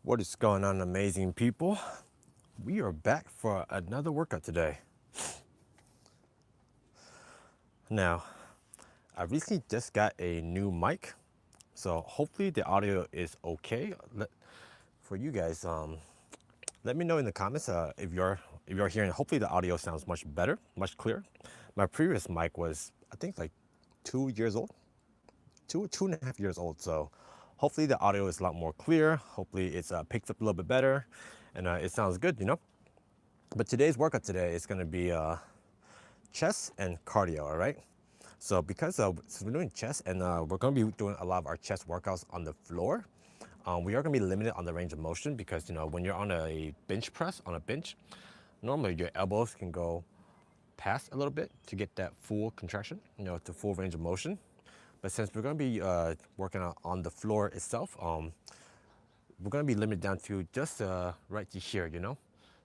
What is going on, amazing people? We are back for another workout today. Now, I recently just got a new mic, so hopefully the audio is okay. For you guys, let me know in the comments if you're hearing. Hopefully the audio sounds much better, much clearer. My previous mic was, I think, like 2 years old, 2.5 years old. So hopefully the audio is a lot more clear. Hopefully it's picks up a little bit better, and it sounds good. But today's workout today is going to be chest and cardio, all right? So because since we're doing chest and we're going to be doing a lot of our chest workouts on the floor, we are going to be limited on the range of motion because, when you're on a bench press, on a bench, normally your elbows can go past a little bit to get that full contraction, the full range of motion. But since we're going to be working on the floor itself, we're going to be limited down to just right to here.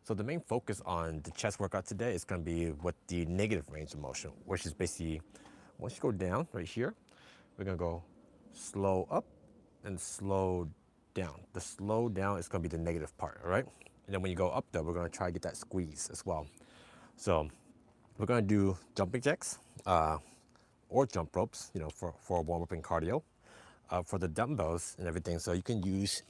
So the main focus on the chest workout today is going to be with the negative range of motion, which is basically once you go down right here, we're going to go slow up and slow down. The slow down is going to be the negative part, all right? And then when you go up though, we're going to try to get that squeeze as well. So we're going to do jumping jacks or jump ropes, for a warm-up and cardio. For the dumbbells and everything, so you can use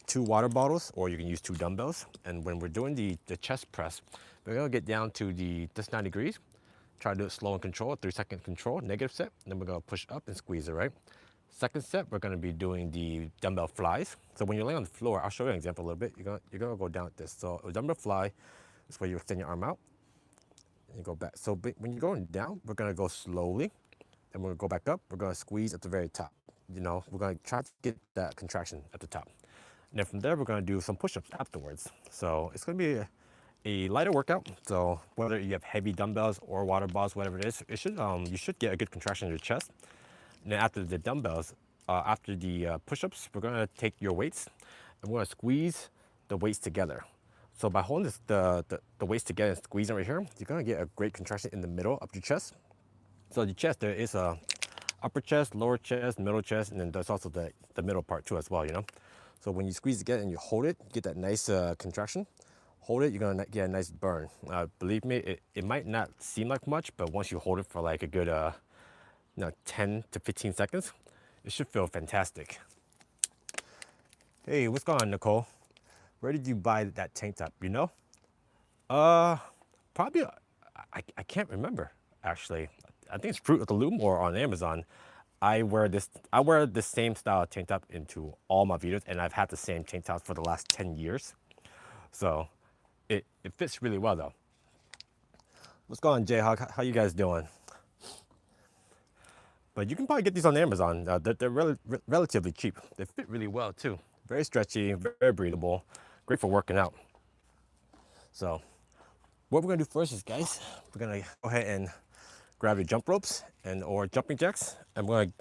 2 water bottles or you can use 2 dumbbells. And when we're doing the chest press, we're gonna get down to this 90 degrees. Try to do it slow and control, 3-second control, negative set. Then we're gonna push up and squeeze it, right? Second set, we're gonna be doing the dumbbell flies. So when you're laying on the floor, I'll show you an example a little bit. You're gonna go down like this. So a dumbbell fly is where you extend your arm out and you go back. So when you're going down, we're gonna go slowly and we're gonna go back up. We're gonna squeeze at the very top. We're gonna try to get that contraction at the top. And then from there, we're gonna do some push-ups afterwards. So it's gonna be a lighter workout. So whether you have heavy dumbbells or water balls, whatever it is, you should get a good contraction in your chest. And then after the dumbbells, after the push-ups, we're gonna take your weights and we're gonna squeeze the weights together. So by holding the weights together and squeezing right here, you're gonna get a great contraction in the middle of your chest. So the chest, there is a upper chest, lower chest, middle chest, and then there's also the middle part too as well. So when you squeeze together and you hold it, you get that nice contraction. Hold it, you're gonna get a nice burn. Believe me, it might not seem like much, but once you hold it for like a good 10 to 15 seconds, it should feel fantastic. Hey, what's going on, Nicole? Where did you buy that tank top, Probably, I can't remember, actually. I think it's Fruit of the Loom or on Amazon. I wear the same style of tank top into all my videos, and I've had the same tank tops for the last 10 years. So it fits really well though. What's going on, Jayhawk? How you guys doing? But you can probably get these on Amazon. They're relatively cheap. They fit really well too. Very stretchy, very breathable, great for working out. So what we're gonna do first is, guys, we're gonna go ahead and grab your jump ropes or jumping jacks, and we're gonna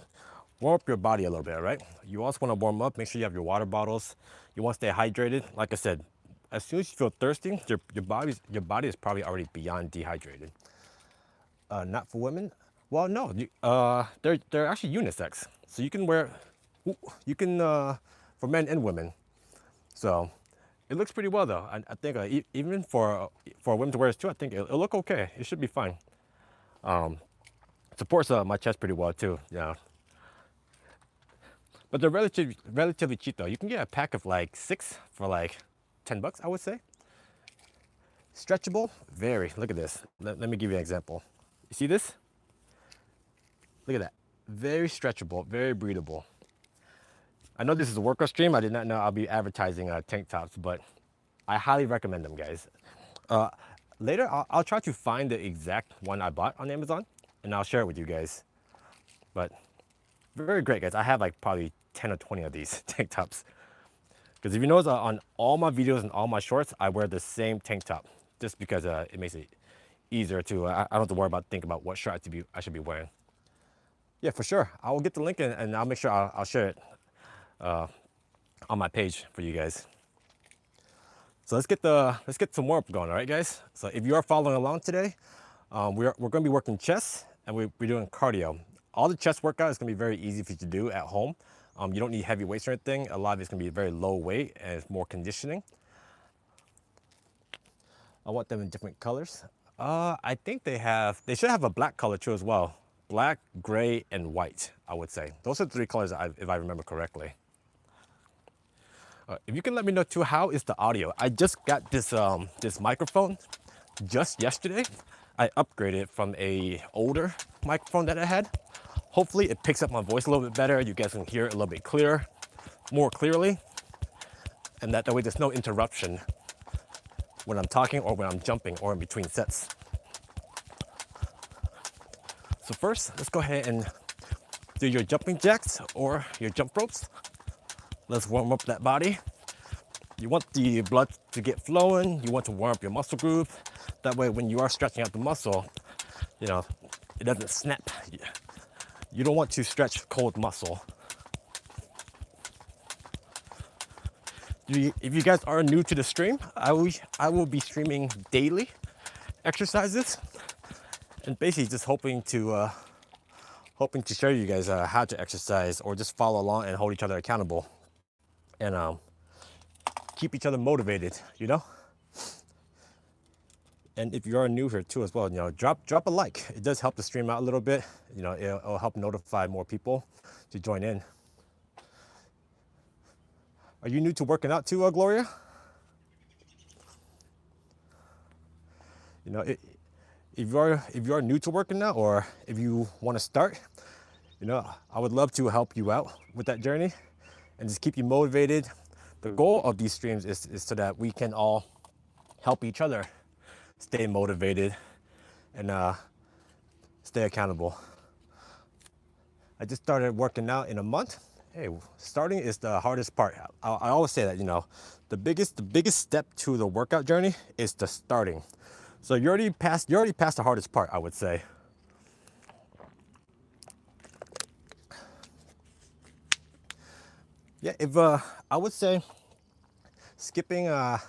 warm up your body a little bit, all right? You also wanna warm up, make sure you have your water bottles. You wanna stay hydrated. Like I said, as soon as you feel thirsty, your body is probably already beyond dehydrated. Not for women? Well, no, they're actually unisex. So you can for men and women. So it looks pretty well though. I think even for women to wear this too, I think it'll look okay. It should be fine. Supports my chest pretty well too. Yeah. But they're relatively cheap though. You can get a pack of like 6 for like $10, I would say. Stretchable, very. Look at this. Let me give you an example. You see this? Look at that. Very stretchable, very breathable. I know this is a workout stream. I did not know I'll be advertising tank tops, but I highly recommend them, guys. Later, I'll try to find the exact one I bought on Amazon, and I'll share it with you guys. But very great, guys. I have like probably 10 or 20 of these tank tops. Because if you notice on all my videos and all my shorts, I wear the same tank top, just because it makes it easier to, I don't have to worry about thinking about what shirt I should be wearing. Yeah, for sure. I will get the link and I'll make sure I'll share it on my page for you guys. So let's get some warm up going, all right, guys? So if you are following along today, we're going to be working chest and we're doing cardio. All the chest workout is going to be very easy for you to do at home. You don't need heavy weights or anything. A lot of it's gonna be very low weight and it's more conditioning. I want them in different colors. I think they should have a black color too as well. Black, gray, and white, I would say. Those are the 3 colors if I remember correctly. If you can let me know too, how is the audio? I just got this microphone just yesterday. I upgraded from a older microphone that I had. Hopefully it picks up my voice a little bit better. You guys can hear it a little bit more clearly. And that way there's no interruption when I'm talking or when I'm jumping or in between sets. So first, let's go ahead and do your jumping jacks or your jump ropes. Let's warm up that body. You want the blood to get flowing. You want to warm up your muscle group. That way when you are stretching out the muscle, you know, it doesn't snap. You don't want to stretch cold muscle. If you guys are new to the stream, I will be streaming daily exercises and basically just hoping to show you guys how to exercise or just follow along and hold each other accountable and keep each other motivated, you know? And if you are new here too as well, you know, drop a like. It does help the stream out a little bit. You know, it'll help notify more people to join in. Are you new to working out too, Gloria? You know, if you are new to working out or if you want to start, you know, I would love to help you out with that journey and just keep you motivated. The goal of these streams is so that we can all help each other stay motivated and stay accountable. I just started working out in a month. Hey, starting is the hardest part. I always say that, you know, the biggest step to the workout journey is the starting. So you already passed the hardest part, I would say. Yeah, I would say skipping, if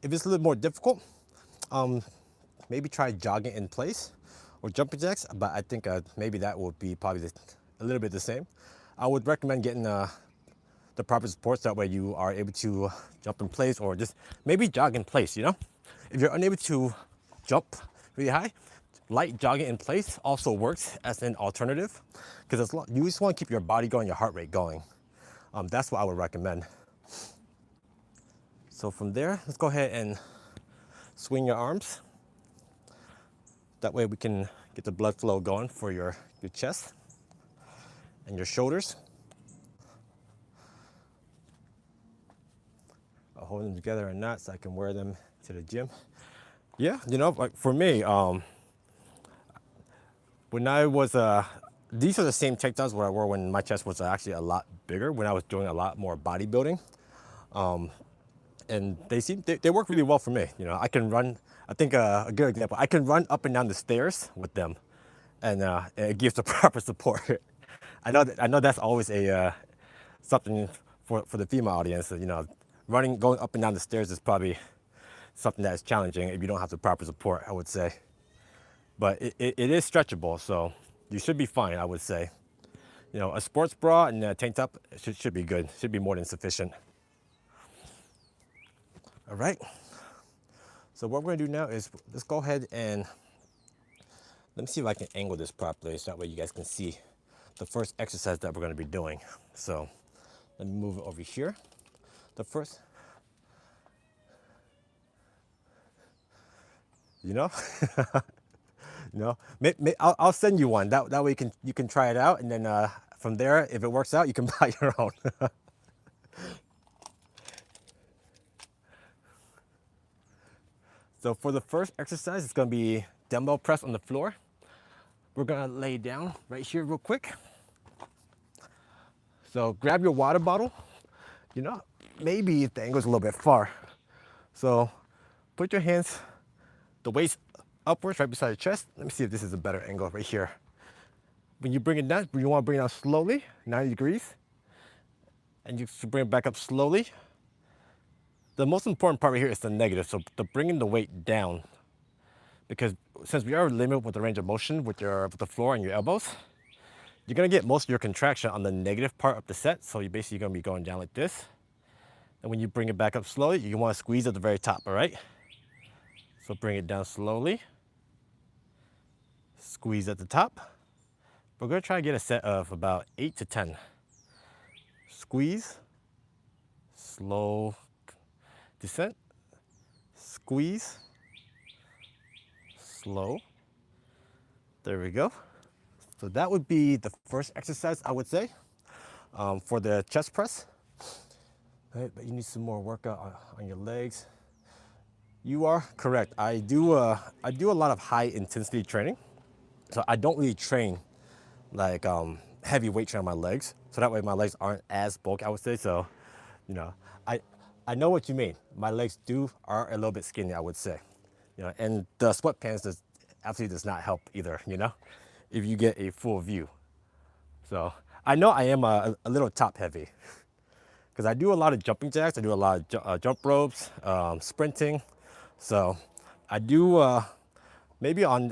it's a little more difficult, maybe try jogging in place or jumping jacks, but I think maybe that would be probably a little bit the same. I would recommend getting the proper supports. That way you are able to jump in place or just maybe jog in place, you know? If you're unable to jump really high, light jogging in place also works as an alternative because you just want to keep your body going, your heart rate going. That's what I would recommend. So from there, let's go ahead and swing your arms. That way we can get the blood flow going for your chest and your shoulders. I'll hold them together in knots so I can wear them to the gym. Yeah, you know, like for me, when I was, these are the same takedowns where I wore when my chest was actually a lot bigger, when I was doing a lot more bodybuilding. And they work really well for me. You know, I can run, I think a good example, I can run up and down the stairs with them and it gives the proper support. I know that's always something for the female audience, you know, going up and down the stairs is probably something that is challenging if you don't have the proper support, I would say. But it is stretchable, so you should be fine, I would say. You know, a sports bra and a tank top should be good, should be more than sufficient. All right, so what we're gonna do now is let's go ahead and let me see if I can angle this properly so that way you guys can see the first exercise that we're gonna be doing. So let me move it over here. The first, you know, you know, I'll send you one. That way you can try it out, and then from there, if it works out, you can buy your own. So for the first exercise, it's gonna be dumbbell press on the floor. We're gonna lay down right here real quick. So grab your water bottle. You know, maybe the angle's a little bit far. So put your hands, the waist upwards right beside your chest. Let me see if this is a better angle right here. When you bring it down, you wanna bring it down slowly, 90 degrees. And you bring it back up slowly. The most important part right here is the negative, so bringing the weight down. Because since we are limited with the range of motion with the floor and your elbows, you're gonna get most of your contraction on the negative part of the set. So you're basically gonna be going down like this. And when you bring it back up slowly, you wanna squeeze at the very top, all right? So bring it down slowly. Squeeze at the top. We're gonna try to get a set of about 8 to 10. Squeeze, slow descent, squeeze, slow. There we go. So that would be the first exercise, I would say, for the chest press. Right, but you need some more workout on your legs. You are correct. I do a lot of high intensity training. So I don't really train like heavy weight training on my legs. So that way my legs aren't as bulky, I would say. So, you know, I know what you mean. My legs are a little bit skinny, I would say. You know, and the sweatpants absolutely does not help either, you know, if you get a full view. So I know I am a little top heavy because I do a lot of jumping jacks. I do a lot of jump ropes, sprinting. So I do maybe I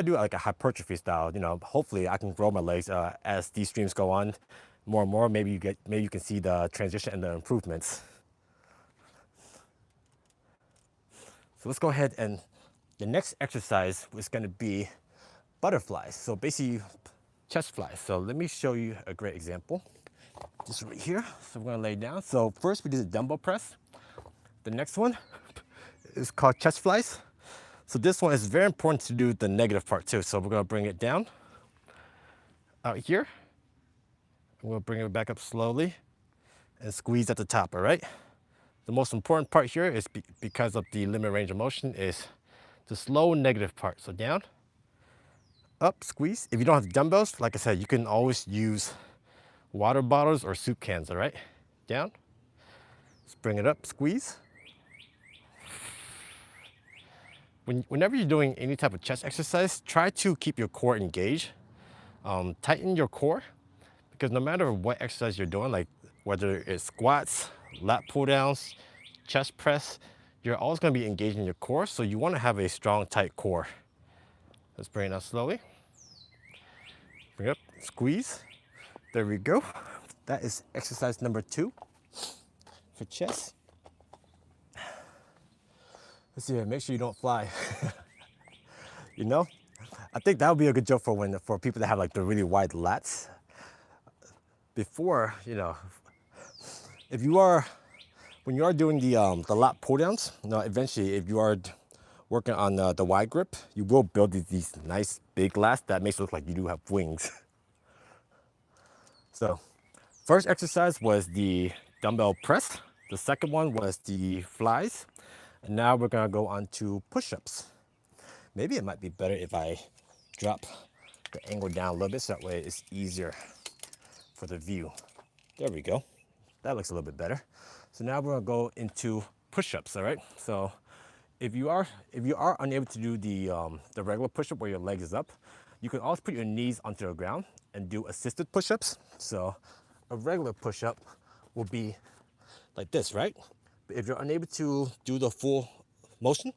do like a hypertrophy style. You know, hopefully I can grow my legs as these streams go on more and more. Maybe you can see the transition and the improvements. So let's go ahead, and the next exercise is going to be butterflies. So basically chest flies. So let me show you a great example. Just right here. So we're going to lay down. So first we did a dumbbell press. The next one is called chest flies. So this one is very important to do the negative part too. So we're going to bring it down out here. We'll bring it back up slowly and squeeze at the top, all right? The most important part here is because of the limited range of motion is the slow negative part. So down, up, squeeze. If you don't have dumbbells, like I said, you can always use water bottles or soup cans, all right? Down, let's bring it up, squeeze. Whenever you're doing any type of chest exercise, try to keep your core engaged. Tighten your core, because no matter what exercise you're doing, like whether it's squats, lat pull downs, chest press, you're always going to be engaging your core. So you want to have a strong, tight core. Let's bring it up slowly. Bring it up, squeeze. There we go. That is exercise number 2 for chest. Let's see here, make sure you don't fly. You know, I think that would be a good joke for people that have like the really wide lats. Before, you know, when you are doing the lat pull downs, you know, eventually if you are working on the wide grip, you will build these nice big lats that makes it look like you do have wings. So first exercise was the dumbbell press. The second one was the flies. And now we're gonna go on to push-ups. Maybe it might be better if I drop the angle down a little bit so that way it's easier for the view. There we go. That looks a little bit better. So now we're gonna go into push-ups, all right? So if you are unable to do the regular push-up where your leg is up, you can also put your knees onto the ground and do assisted push-ups. So a regular push-up will be like this, right? But if you're unable to do the full motion,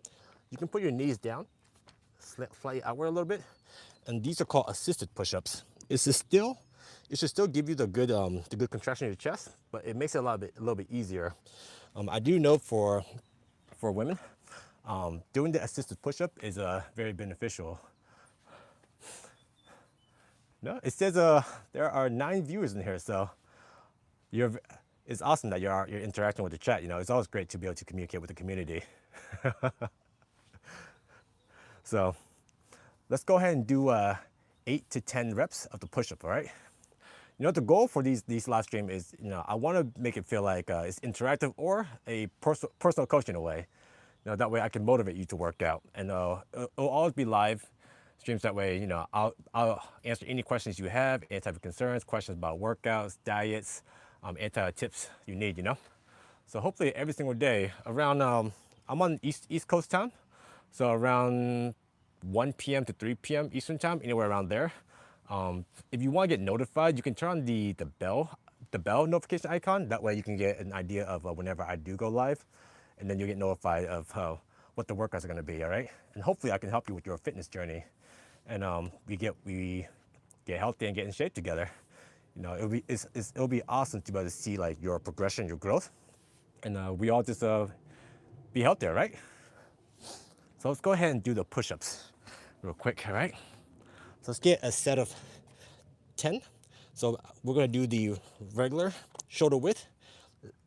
you can put your knees down, slightly outward a little bit, and these are called assisted push-ups. It should still give you the good contraction in your chest, but it makes it a little bit easier. I do know for women, doing the assisted push-up is very beneficial. No, it says there are 9 viewers in here, so it's awesome that you're interacting with the chat. You know, it's always great to be able to communicate with the community. So let's go ahead and do 8 to 10 reps of the push-up, all right? You know, the goal for these live stream is, you know, I want to make it feel like it's interactive or a personal coach in a way. You know, that way I can motivate you to work out. And it'll always be live streams. That way, you know, I'll answer any questions you have, any type of concerns, questions about workouts, diets, any type of tips you need, you know. So hopefully every single day around, I'm on East Coast time, so around 1 p.m. to 3 p.m. Eastern time, anywhere around there. If you want to get notified, you can turn on the bell notification icon. That way you can get an idea of whenever I do go live, and then you'll get notified of what the workouts are going to be, all right? And hopefully I can help you with your fitness journey, and we get get healthy and get in shape together. You know, it'll be awesome to be able to see like your progression, your growth, and we all just be healthier, right? So let's go ahead and do the push-ups real quick, all right? So let's get a set of 10. So we're gonna do the regular shoulder width.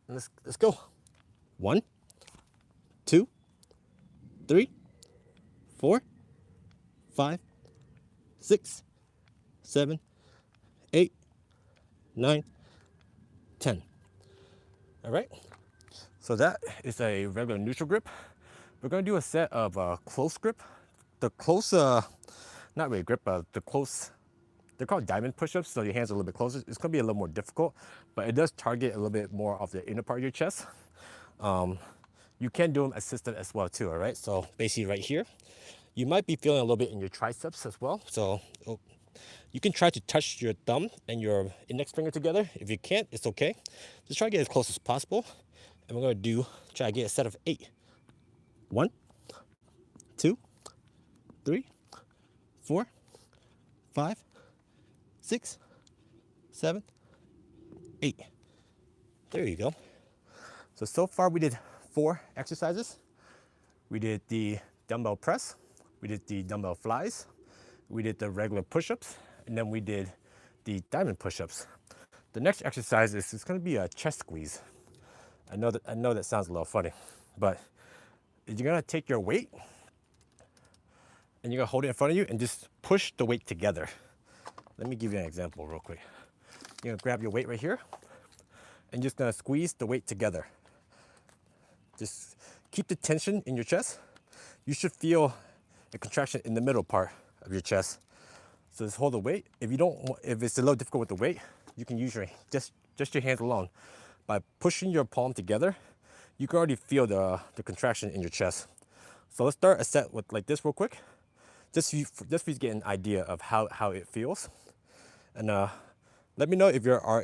Let's go. 1, 2, 3, 4, 5, 6, 7, 8, 9, 10. All right. So that is a regular neutral grip. We're gonna do a set of close grip. The close, not really grip, the close, they're called diamond push-ups, so your hands are a little bit closer. It's gonna be a little more difficult, but it does target a little bit more of the inner part of your chest. You can do them assisted as well too, all right? So basically right here, you might be feeling a little bit in your triceps as well. So you can try to touch your thumb and your index finger together. If you can't, it's okay. Just try to get as close as possible. And we're gonna try to get a set of 8. 1, 2, 3, 4, 5, 6, 7, 8. There you go. So far we did 4 exercises. We did the dumbbell press, we did the dumbbell flies, we did the regular push-ups, and then we did the diamond push-ups. The next exercise is going to be a chest squeeze. I know that sounds a little funny, but you're going to take your weight and you're going to hold it in front of you and just push the weight together. Let me give you an example real quick. You're going to grab your weight right here and just going to squeeze the weight together. Just keep the tension in your chest. You should feel a contraction in the middle part of your chest. So just hold the weight. If it's a little difficult with the weight, you can use just your hands alone. By pushing your palm together, you can already feel the contraction in your chest. So let's start a set with like this real quick, just for you to get an idea of how it feels. And let me know if you are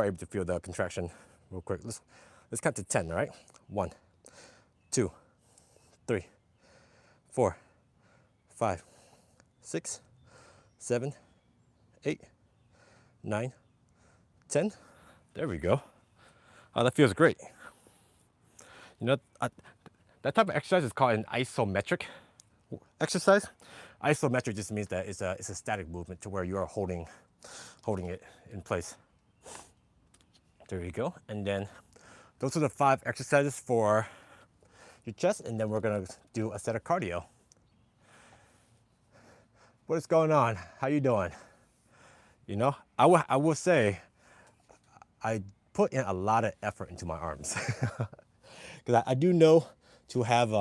able to feel the contraction real quick. Let's count to 10, all right? 1, 2, 3, 4, 5, 6, 7, 8, 9, 10. There we go. Oh, that feels great. You know, that type of exercise is called an isometric exercise. Isometric just means that it's a static movement to where you are holding it in place. There you go. And then those are the 5 exercises for your chest, and then we're gonna do a set of cardio. What is going on? How you doing? You know, I will say I put in a lot of effort into my arms because I do know to have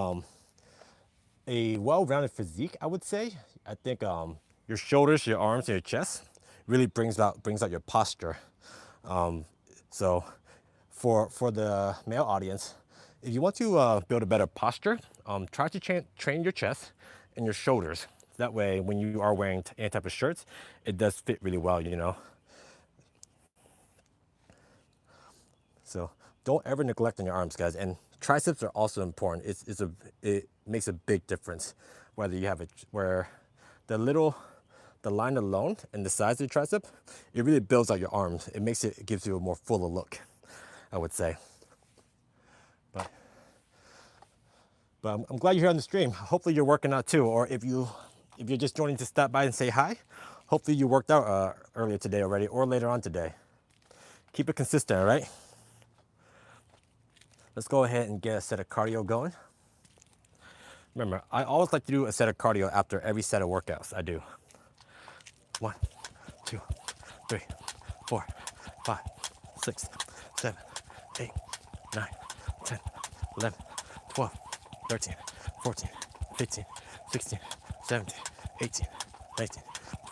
a well-rounded physique. I would say I think your shoulders, your arms, and your chest really brings out your posture. So for the male audience, if you want to build a better posture, try to train your chest and your shoulders. That way, when you are wearing any type of shirts, it does fit really well, you know. So don't ever neglect on your arms, guys. And triceps are also important. It makes a big difference whether you have where the line alone and the size of your tricep, it really builds out your arms. It gives you a more fuller look, I would say. But I'm glad you're here on the stream. Hopefully you're working out too, or if you're just joining to stop by and say hi, hopefully you worked out earlier today already or later on today. Keep it consistent, all right? Let's go ahead and get a set of cardio going. Remember, I always like to do a set of cardio after every set of workouts I do. 1, 2, 3, 4, 5, 6, 7, 8, 9, 10, 11, 12, 13, 14, 15, 16, 17, 18, 19,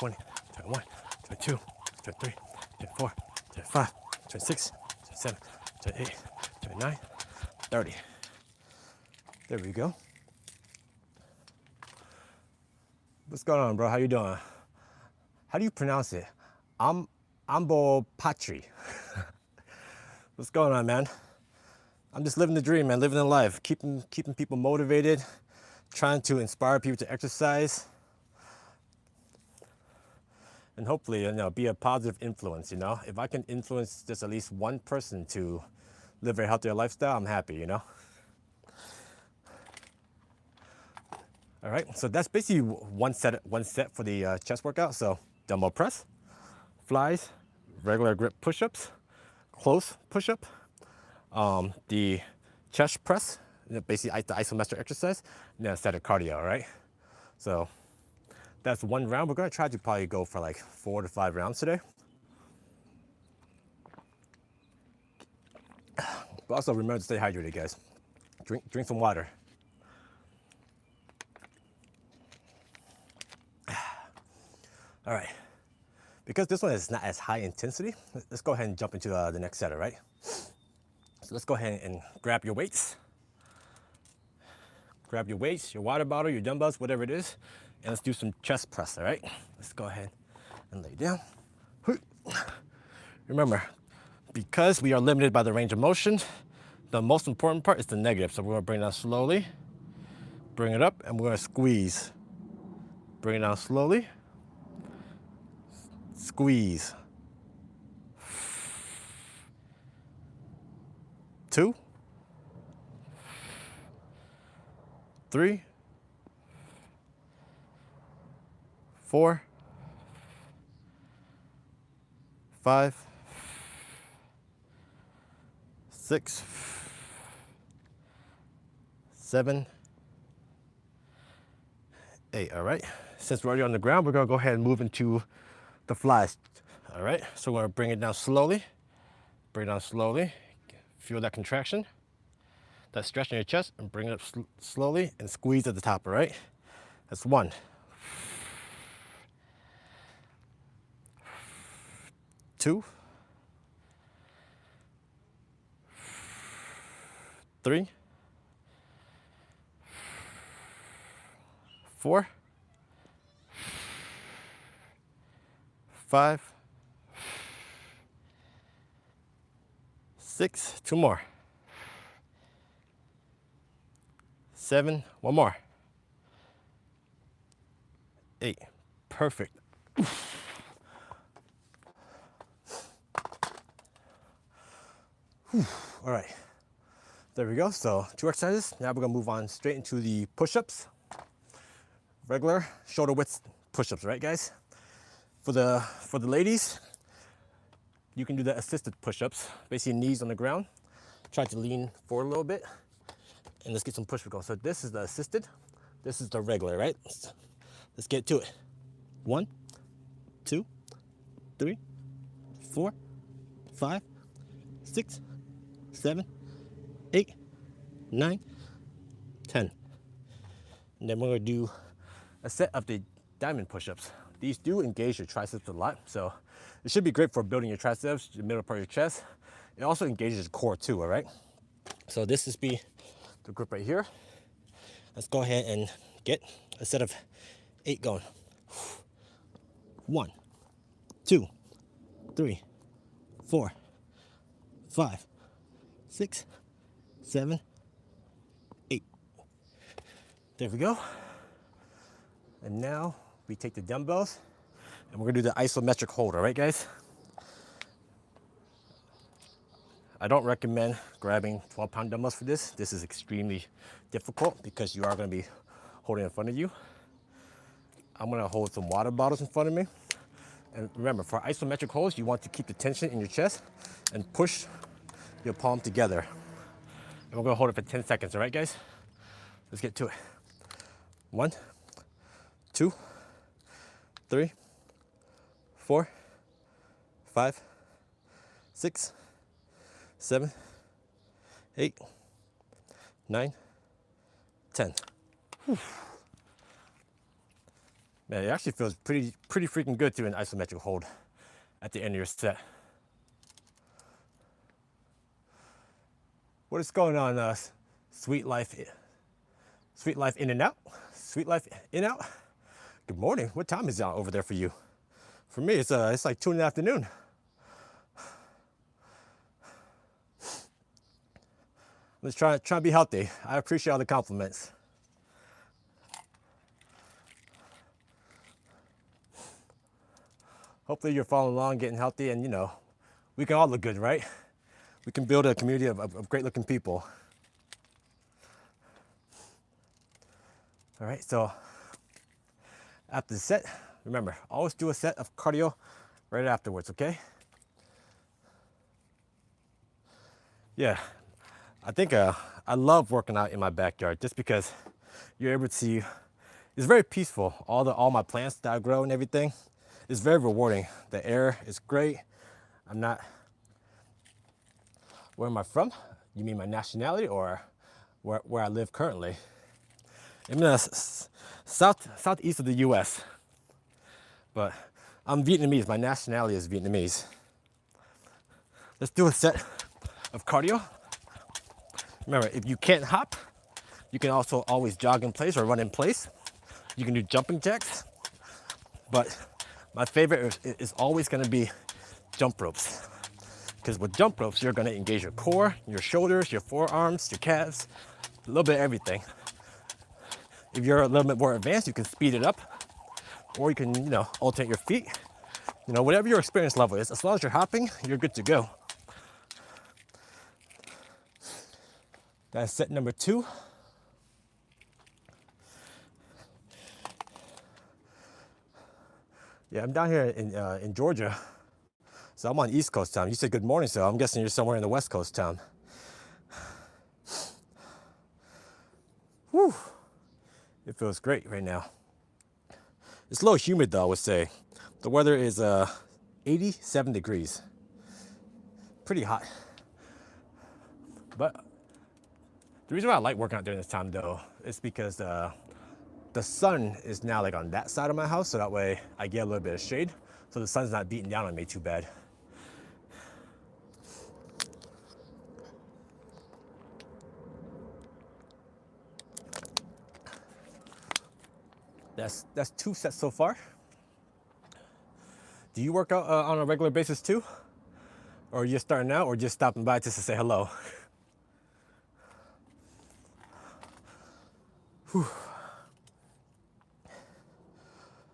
20, 21, 22, 23, 24, 25, 26, 27, 28, 29, 30. There we go. What's going on, bro? How you doing? How do you pronounce it? Ambo Patri. What's going on, man? I'm just living the dream, man. Living the life, keeping people motivated, trying to inspire people to exercise. and hopefully, you know, be a positive influence, you know. If I can influence just at least one person to live a healthier lifestyle, I'm happy, you know. All right, so that's basically one set for the chest workout. So dumbbell press, flies, regular grip push-ups, close push-up, the chest press, basically the isometric exercise, and then a set of cardio, all right? So that's one round. We're gonna try to probably go for like 4 to 5 rounds today. But also remember to stay hydrated, guys. Drink some water. All right, because this one is not as high intensity, let's go ahead and jump into the next set, all right? So let's go ahead and grab your weights. Grab your weights, your water bottle, your dumbbells, whatever it is, and let's do some chest press, all right? Let's go ahead and lay down. Remember, because we are limited by the range of motion, the most important part is the negative. So we're gonna bring it down slowly, bring it up, and we're gonna squeeze. Bring it down slowly, squeeze. 2, 3, 4, 5, 6, 7, 8, all right? Since we're already on the ground, we're gonna go ahead and move into the flies, all right? So we're gonna bring it down slowly, bring it down slowly, feel that contraction, that stretch in your chest, and bring it up slowly and squeeze at the top, all right? That's 1. 2, 3, 4, 5, 6, 2 more, 7, 1 more, 8, perfect. All right, there we go. So 2 exercises. Now we're gonna move on straight into the push-ups. Regular shoulder width push-ups, right, guys? For the ladies, you can do the assisted push-ups. Basically, knees on the ground. Try to lean forward a little bit, and let's get some push-ups going. So this is the assisted. This is the regular, right? Let's get to it. 1, 2, 3, 4, 5, 6, 7, 8, 9, 10. And then we're gonna do a set of the diamond push-ups. These do engage your triceps a lot, so it should be great for building your triceps, the middle part of your chest. It also engages the core too, all right? So this is be the grip right here. Let's go ahead and get a set of 8 going. 1, 2, 3, 4, 5, 6, 7, 8. There we go. And now we take the dumbbells and we're gonna do the isometric hold, all right, guys? I don't recommend grabbing 12-pound dumbbells for this. This is extremely difficult because you are gonna be holding in front of you. I'm gonna hold some water bottles in front of me. And remember, for isometric holds, you want to keep the tension in your chest and push your palm together. And we're gonna hold it for 10 seconds, all right, guys? Let's get to it. 1, 2, 3, 4, 5, 6, 7, 8, 9, 10. Whew. Man, it actually feels pretty freaking good to do an isometric hold at the end of your set. What is going on, Sweet Life in and out? Sweet Life in out? Good morning. What time is it over there for you? For me, it's like 2 in the afternoon. Let's try to be healthy. I appreciate all the compliments. hopefully you're following along, getting healthy, and you know, we can all look good, right? We can build a community of great looking people. All right, so after the set, remember, always do a set of cardio right afterwards, okay? Yeah, I think I love working out in my backyard just because you're able to see, it's very peaceful. All my plants that I grow and everything, it's very rewarding. The air is great. I'm not, where am I from? You mean my nationality or where I live currently? I'm in the southeast of the US, but I'm Vietnamese. My nationality is Vietnamese. Let's do a set of cardio. Remember, if you can't hop, you can also always jog in place or run in place. You can do jumping jacks, but my favorite is always gonna be jump ropes. Because with jump ropes, you're gonna engage your core, your shoulders, your forearms, your calves, a little bit of everything. If you're a little bit more advanced, you can speed it up, or you can, you know, alternate your feet. You know, whatever your experience level is, as long as you're hopping, you're good to go. That's set number 2. Yeah, I'm down here in Georgia, so I'm on East Coast time. You said good morning, so I'm guessing you're somewhere in the West Coast time. Whew, it feels great right now. It's a little humid though, I would say. The weather is 87 degrees. Pretty hot. But the reason why I like working out during this time though is because the sun is now like on that side of my house, so that way I get a little bit of shade, so the sun's not beating down on me too bad. That's 2 sets so far. Do you work out on a regular basis too? Or are you just starting out, or just stopping by just to say hello? Whew.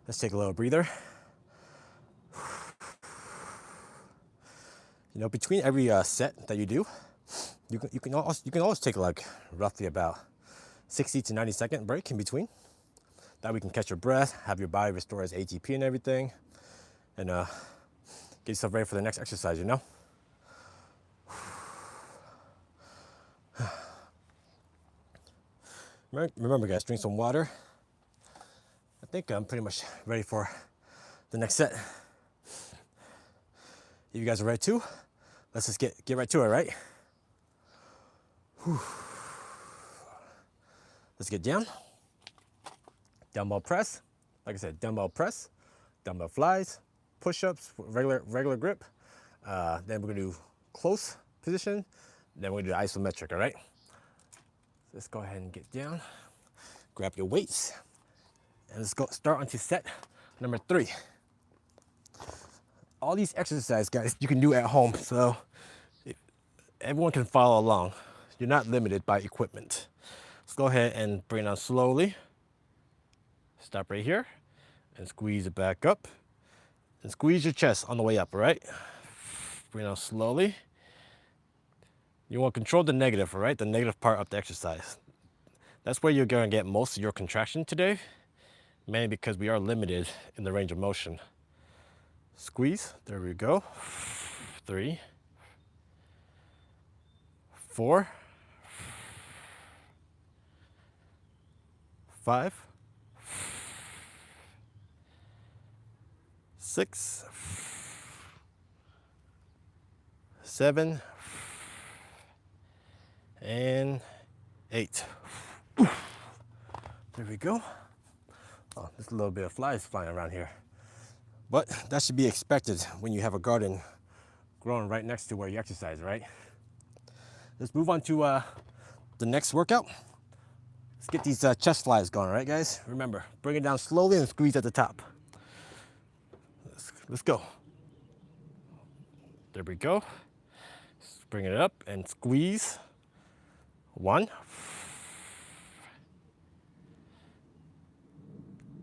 Let's take a little breather. You know, between every set that you do, you can always take like roughly about 60 to 90 second break in between. That we can catch your breath, have your body restore its ATP and everything, and get yourself ready for the next exercise, you know? Remember guys, drink some water. I think I'm pretty much ready for the next set. If you guys are ready too, let's just get right to it, right? Whew. Let's get down. Dumbbell press. Like I said, dumbbell press, dumbbell flies, push-ups, regular grip. Then we're gonna do close position. Then we're gonna do isometric, all right? Let's go ahead and get down. Grab your weights. And let's go start onto set number 3. All these exercises, guys, you can do at home, so everyone can follow along. You're not limited by equipment. Let's go ahead and bring it down slowly. Stop right here and squeeze it back up. And squeeze your chest on the way up, all right? Bring it down slowly. You want to control the negative, all right? The negative part of the exercise. That's where you're going to get most of your contraction today, mainly because we are limited in the range of motion. Squeeze, there we go. 3, 4, 5, 6, 7, and 8. There we go. Oh, there's a little bit of flies flying around here. But that should be expected when you have a garden growing right next to where you exercise, right? Let's move on to the next workout. Let's get these chest flies going, all right, guys? Remember, bring it down slowly and squeeze at the top. Let's go. There we go. Let's bring it up and squeeze. 1,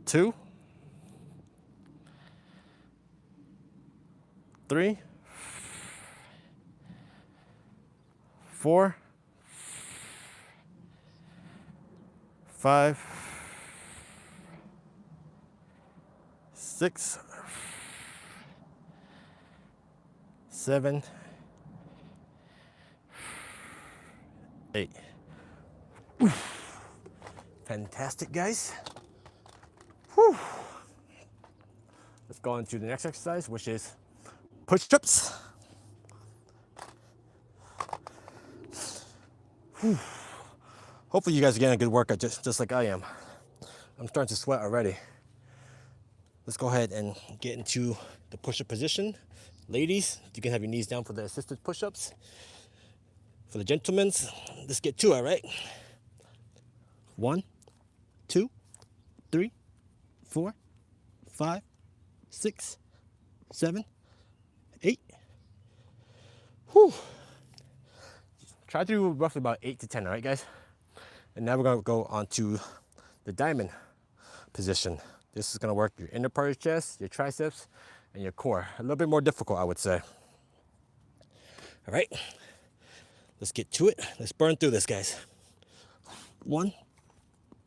2, 3, 4, 5, 6, 7, 8. Fantastic, guys. Whew. Let's go into the next exercise, which is push-ups. Hopefully you guys are getting a good workout just like I am. I'm starting to sweat already. Let's go ahead and get into the push-up position. Ladies, you can have your knees down for the assisted push-ups. For the gentlemen, let's get to it, right? 1, 2, 3, 4, 5, 6, 7, 8. Whew. Try to do roughly about 8 to 10, all right, guys? And now we're gonna go on to the diamond position. This is gonna work your inner part of your chest, your triceps, and your core. A little bit more difficult, I would say. All right, let's get to it. Let's burn through this, guys. 1,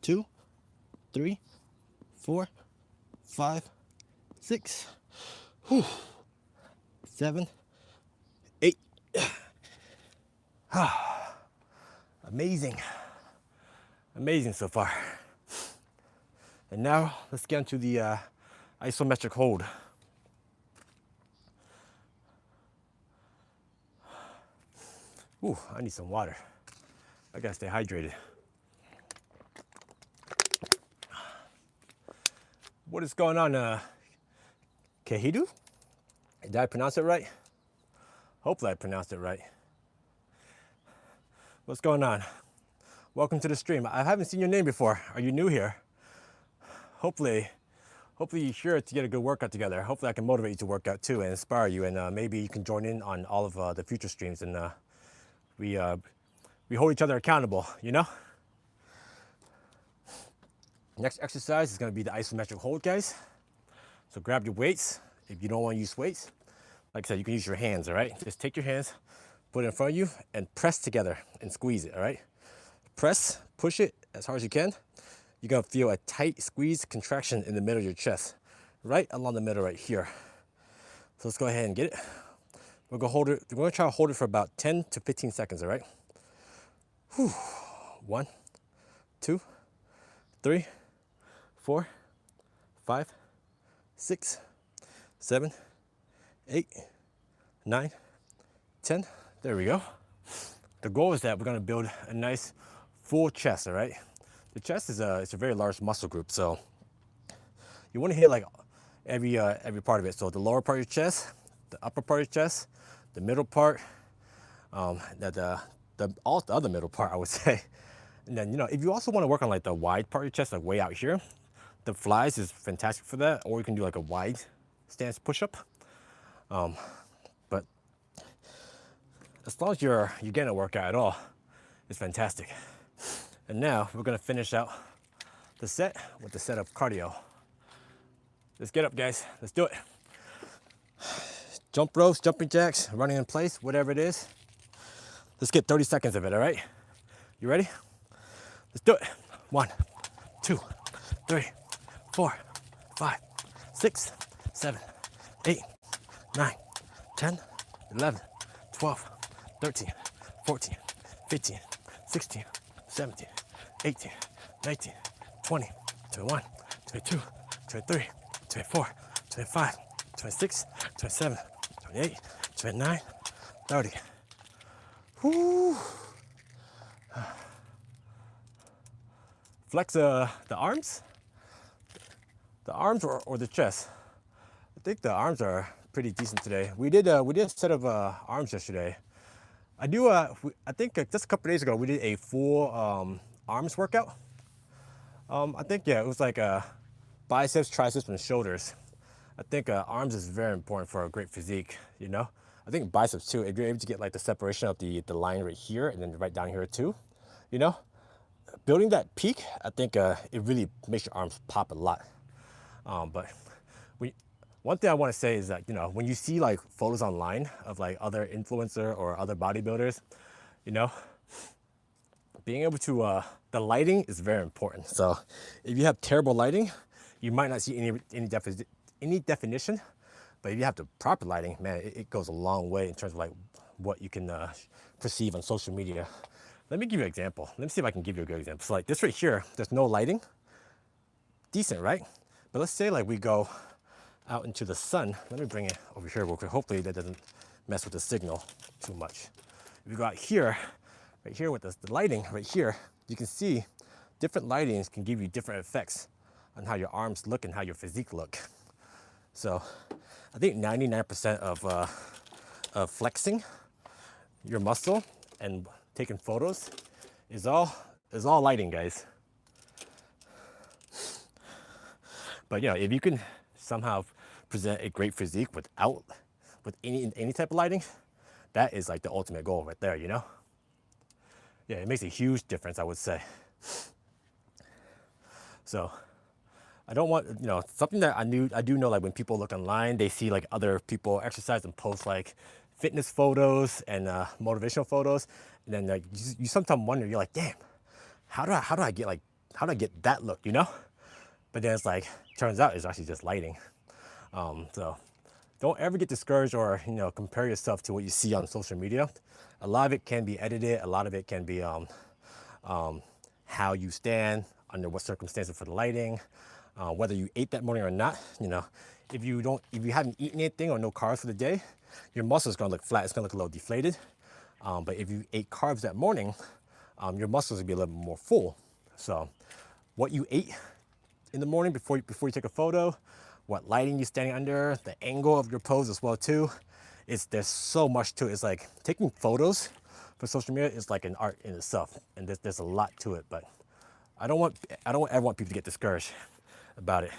2, 3, 4, 5, 6, 7, 8. Amazing. Amazing so far. And now let's get into the isometric hold. Ooh, I need some water. I gotta stay hydrated. What is going on, Kehidu? Did I pronounce it right? Hopefully I pronounced it right. What's going on? Welcome to the stream. I haven't seen your name before. Are you new here? Hopefully you're here to get a good workout together. Hopefully I can motivate you to work out too and inspire you, and maybe you can join in on all of the future streams, and we hold each other accountable, you know? Next exercise is gonna be the isometric hold, guys. So grab your weights. If you don't wanna use weights, like I said, you can use your hands, all right? Just take your hands, put it in front of you, and press together and squeeze it, all right? Press, push it as hard as you can. You're gonna feel a tight squeeze contraction in the middle of your chest, right along the middle right here. So let's go ahead and get it. We're gonna hold it, we're gonna try to hold it for about 10 to 15 seconds, all right? Whew. 1, 2, 3, 4, 5, 6, 7, 8, 9, 10. There we go. The goal is that we're gonna build a nice full chest, all right? The chest is it's a very large muscle group, so you wanna hit like every part of it. So the lower part of your chest, the upper part of your chest, the middle part, all the other middle part, I would say. And then, you know, if you also wanna work on like the wide part of your chest, like way out here, the flies is fantastic for that, or you can do like a wide stance push-up. But as long as you're getting a workout at all, it's fantastic. And now we're gonna finish out the set with the set of cardio. Let's get up, guys. Let's do it. Jump ropes, jumping jacks, running in place, whatever it is. Let's get 30 seconds of it, all right? You ready? Let's do it. 1, 2, 3, 4, 5, 6, 7, 8, 9, 10, 11, 12, 13, 14, 15, 16, 17, 18, 19, 20, 21, 22, 23, 24, 25, 26, 27, 28, 29, 30. Woo. Flex the arms. The arms or the chest. I think the arms are pretty decent today. We did a set of arms yesterday. I think just a couple days ago we did a full arms workout. I think, yeah, it was like biceps, triceps, and shoulders. I think arms is very important for a great physique, you know? I think biceps too, if you're able to get like the separation of the line right here and then right down here too, you know? Building that peak, I think it really makes your arms pop a lot. But one thing I want to say is that, you know, when you see like photos online of like other influencer or other bodybuilders, you know, being able to, the lighting is very important. So if you have terrible lighting, you might not see any definition, but if you have the proper lighting, man, it goes a long way in terms of like what you can perceive on social media. Let me give you an example. Let me see if I can give you a good example. So like this right here, there's no lighting, decent, right? But let's say like we go out into the sun. Let me bring it over here real quick. Hopefully that doesn't mess with the signal too much. If we go out here, right here with the lighting right here, you can see different lightings can give you different effects on how your arms look and how your physique look. So I think 99% of flexing your muscle and taking photos is all lighting, guys. But you know, if you can somehow present a great physique with any type of lighting, that is like the ultimate goal right there, you know? Yeah, it makes a huge difference, I would say. So I don't want, you know, something that I do know, like when people look online, they see like other people exercise and post like fitness photos and motivational photos, and then like you sometimes wonder, you're like, damn, how do I get that look, you know? But then it's like, turns out it's actually just lighting. So don't ever get discouraged or, you know, compare yourself to what you see on social media. A lot of it can be edited. A lot of it can be how you stand, under what circumstances for the lighting, whether you ate that morning or not. You know, if you haven't eaten anything or no carbs for the day, your muscle is gonna look flat. It's gonna look a little deflated. But if you ate carbs that morning, your muscles will be a little more full. So what you ate in the morning before you take a photo, what lighting you're standing under, the angle of your pose as well too. There's so much to it. It's like taking photos for social media is like an art in itself, and there's a lot to it. But I don't ever want people to get discouraged about it.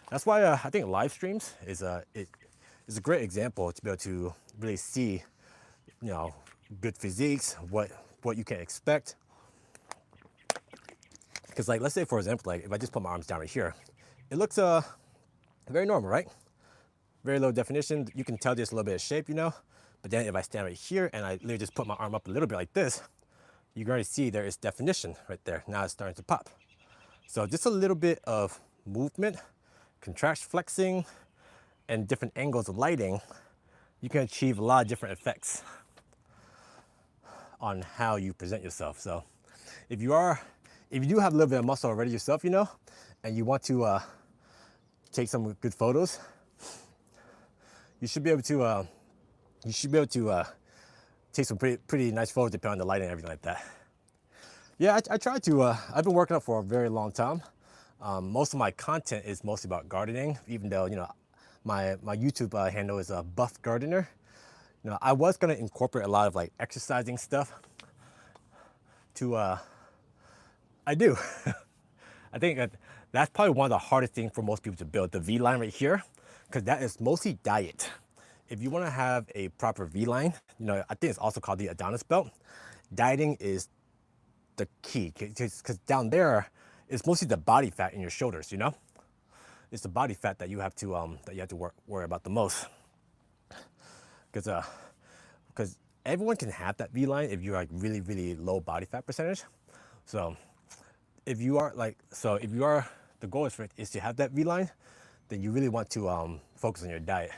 That's why I think live streams is a great example to be able to really see, you know, good physiques, what you can expect. Because like, let's say for example, like if I just put my arms down right here, it looks very normal, right? Very low definition. You can tell there's a little bit of shape, you know. But then if I stand right here and I literally just put my arm up a little bit like this, you can already see there is definition right there. Now it's starting to pop. So just a little bit of movement, contraction, flexing, and different angles of lighting, you can achieve a lot of different effects on how you present yourself. So if you do have a little bit of muscle already yourself, you know, and you want to take some good photos, you should be able to take some pretty nice photos depending on the lighting and everything like that. Yeah, I try to. I've been working out for a very long time. Most of my content is mostly about gardening, even though, you know, my YouTube handle is Buff Gardener. You know, I was gonna incorporate a lot of like exercising stuff to. I do. I think that's probably one of the hardest things for most people to build, the V line right here, because that is mostly diet. If you want to have a proper V line, you know, I think it's also called the Adonis belt. Dieting is the key, because down there it's mostly the body fat in your shoulders, you know. It's the body fat that you have to worry about the most, because everyone can have that V line if you're like really low body fat percentage. So if you are the goal is to have that V line, then you really want to focus on your diet.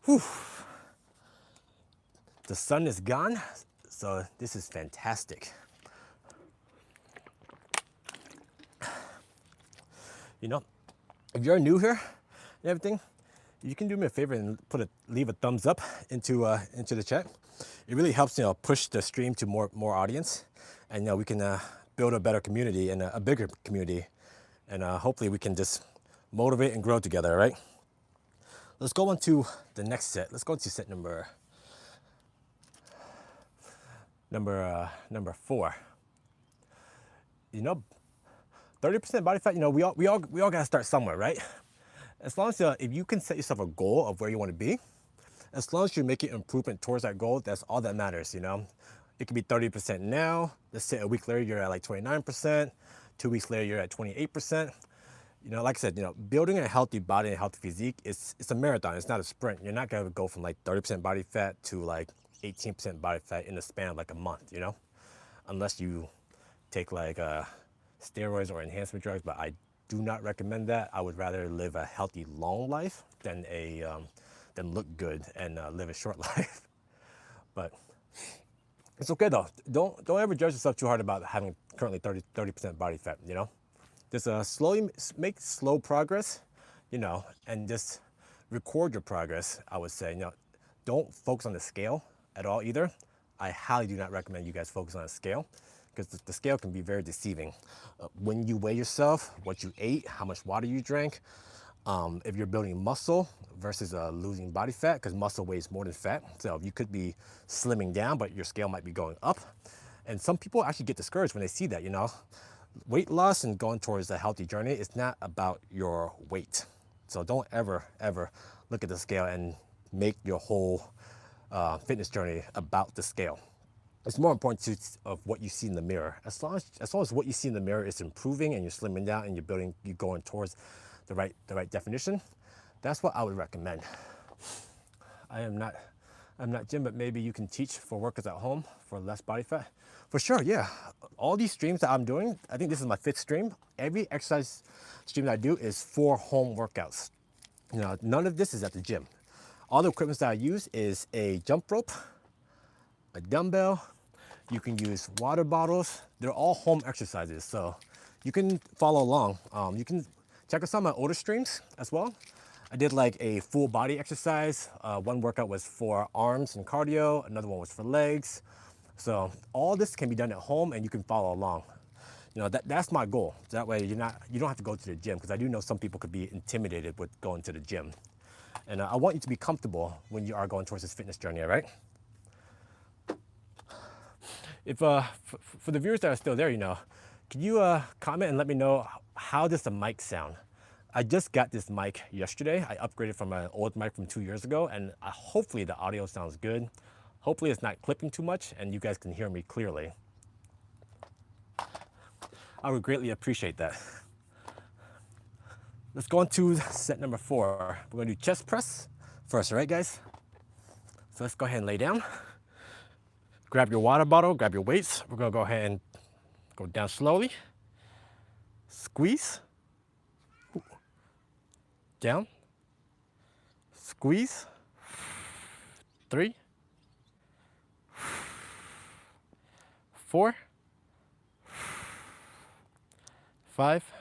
Whew. The sun is gone, so this is fantastic. You know, if you're new here and everything, you can do me a favor and leave a thumbs up into the chat. It really helps, you know, push the stream to more audience, and, you know, we can build a better community and a bigger community, and hopefully we can just motivate and grow together, right? Let's go on to the next set. Let's go to set number 4. You know, 30% body fat. You know, we all gotta start somewhere, right? As long as if you can set yourself a goal of where you want to be, as long as you're making improvement towards that goal, that's all that matters. You know, it could be 30% now. Let's say a week later you're at like 29%. 2 weeks later you're at 28%. You know, like I said, you know, building a healthy body and a healthy physique, it's a marathon. It's not a sprint. You're not gonna go from like 30% body fat to like 18% body fat in the span of like a month, you know, unless you take like steroids or enhancement drugs. But I do not recommend that. I would rather live a healthy, long life than look good and live a short life. But it's okay though. Don't ever judge yourself too hard about having currently 30% body fat. You know, just slowly make slow progress. You know, and just record your progress. I would say, you know, don't focus on the scale at all either. I highly do not recommend you guys focus on a scale because the scale can be very deceiving. When you weigh yourself, what you ate, how much water you drank, if you're building muscle versus losing body fat, because muscle weighs more than fat. So you could be slimming down, but your scale might be going up. And some people actually get discouraged when they see that, you know. Weight loss and going towards a healthy journey is not about your weight. So don't ever, ever look at the scale and make your whole fitness journey about the scale. It's more important of what you see in the mirror. As long as what you see in the mirror is improving and you're slimming down and you're going towards the right definition, that's what I would recommend. I'm not Jim, but maybe you can teach for workers at home for less body fat. For sure, yeah. All these streams that I'm doing, I think this is my 5th stream. Every exercise stream that I do is for home workouts. You know, none of this is at the gym. All the equipment that I use is a jump rope, a dumbbell. You can use water bottles. They're all home exercises, so you can follow along. You can check out some of my older streams as well. I did like a full body exercise. One workout was for arms and cardio. Another one was for legs. So all this can be done at home and you can follow along. You know, that's my goal. That way you don't have to go to the gym, because I do know some people could be intimidated with going to the gym. And I want you to be comfortable when you are going towards this fitness journey, all right? If for the viewers that are still there, you know, can you comment and let me know how does the mic sound? I just got this mic yesterday. I upgraded from an old mic from 2 years ago, and hopefully the audio sounds good. Hopefully it's not clipping too much and you guys can hear me clearly. I would greatly appreciate that. Let's go on to set number 4. We're gonna do chest press first, all right, guys? So let's go ahead and lay down. Grab your water bottle, grab your weights. We're gonna go ahead and go down slowly. Squeeze. Down. Squeeze. 3, 4, 5,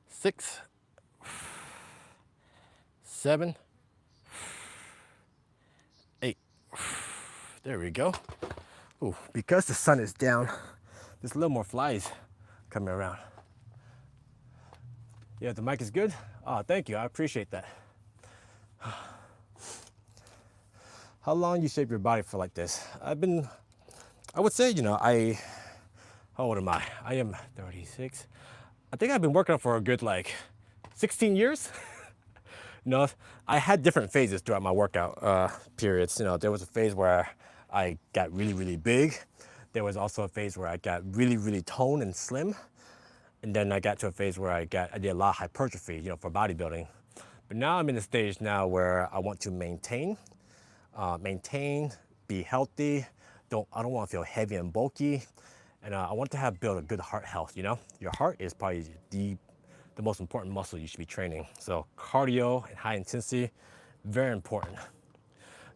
6, 7, 8. There we go. Ooh, because the sun is down, there's a little more flies coming around. Yeah, the mic is good. Oh, thank you. I appreciate that. How long you shape your body for like this? I would say, you know, how old am I? I am 36. I think I've been working out for a good like 16 years. You know, I had different phases throughout my workout periods. You know, there was a phase where I got really, really big. There was also a phase where I got really, really toned and slim. And then I got to a phase where I did a lot of hypertrophy, you know, for bodybuilding. But now I'm in a stage now where I want to maintain, be healthy. I don't want to feel heavy and bulky. And I want to build a good heart health, you know? Your heart is probably the most important muscle you should be training. So cardio and high intensity, very important.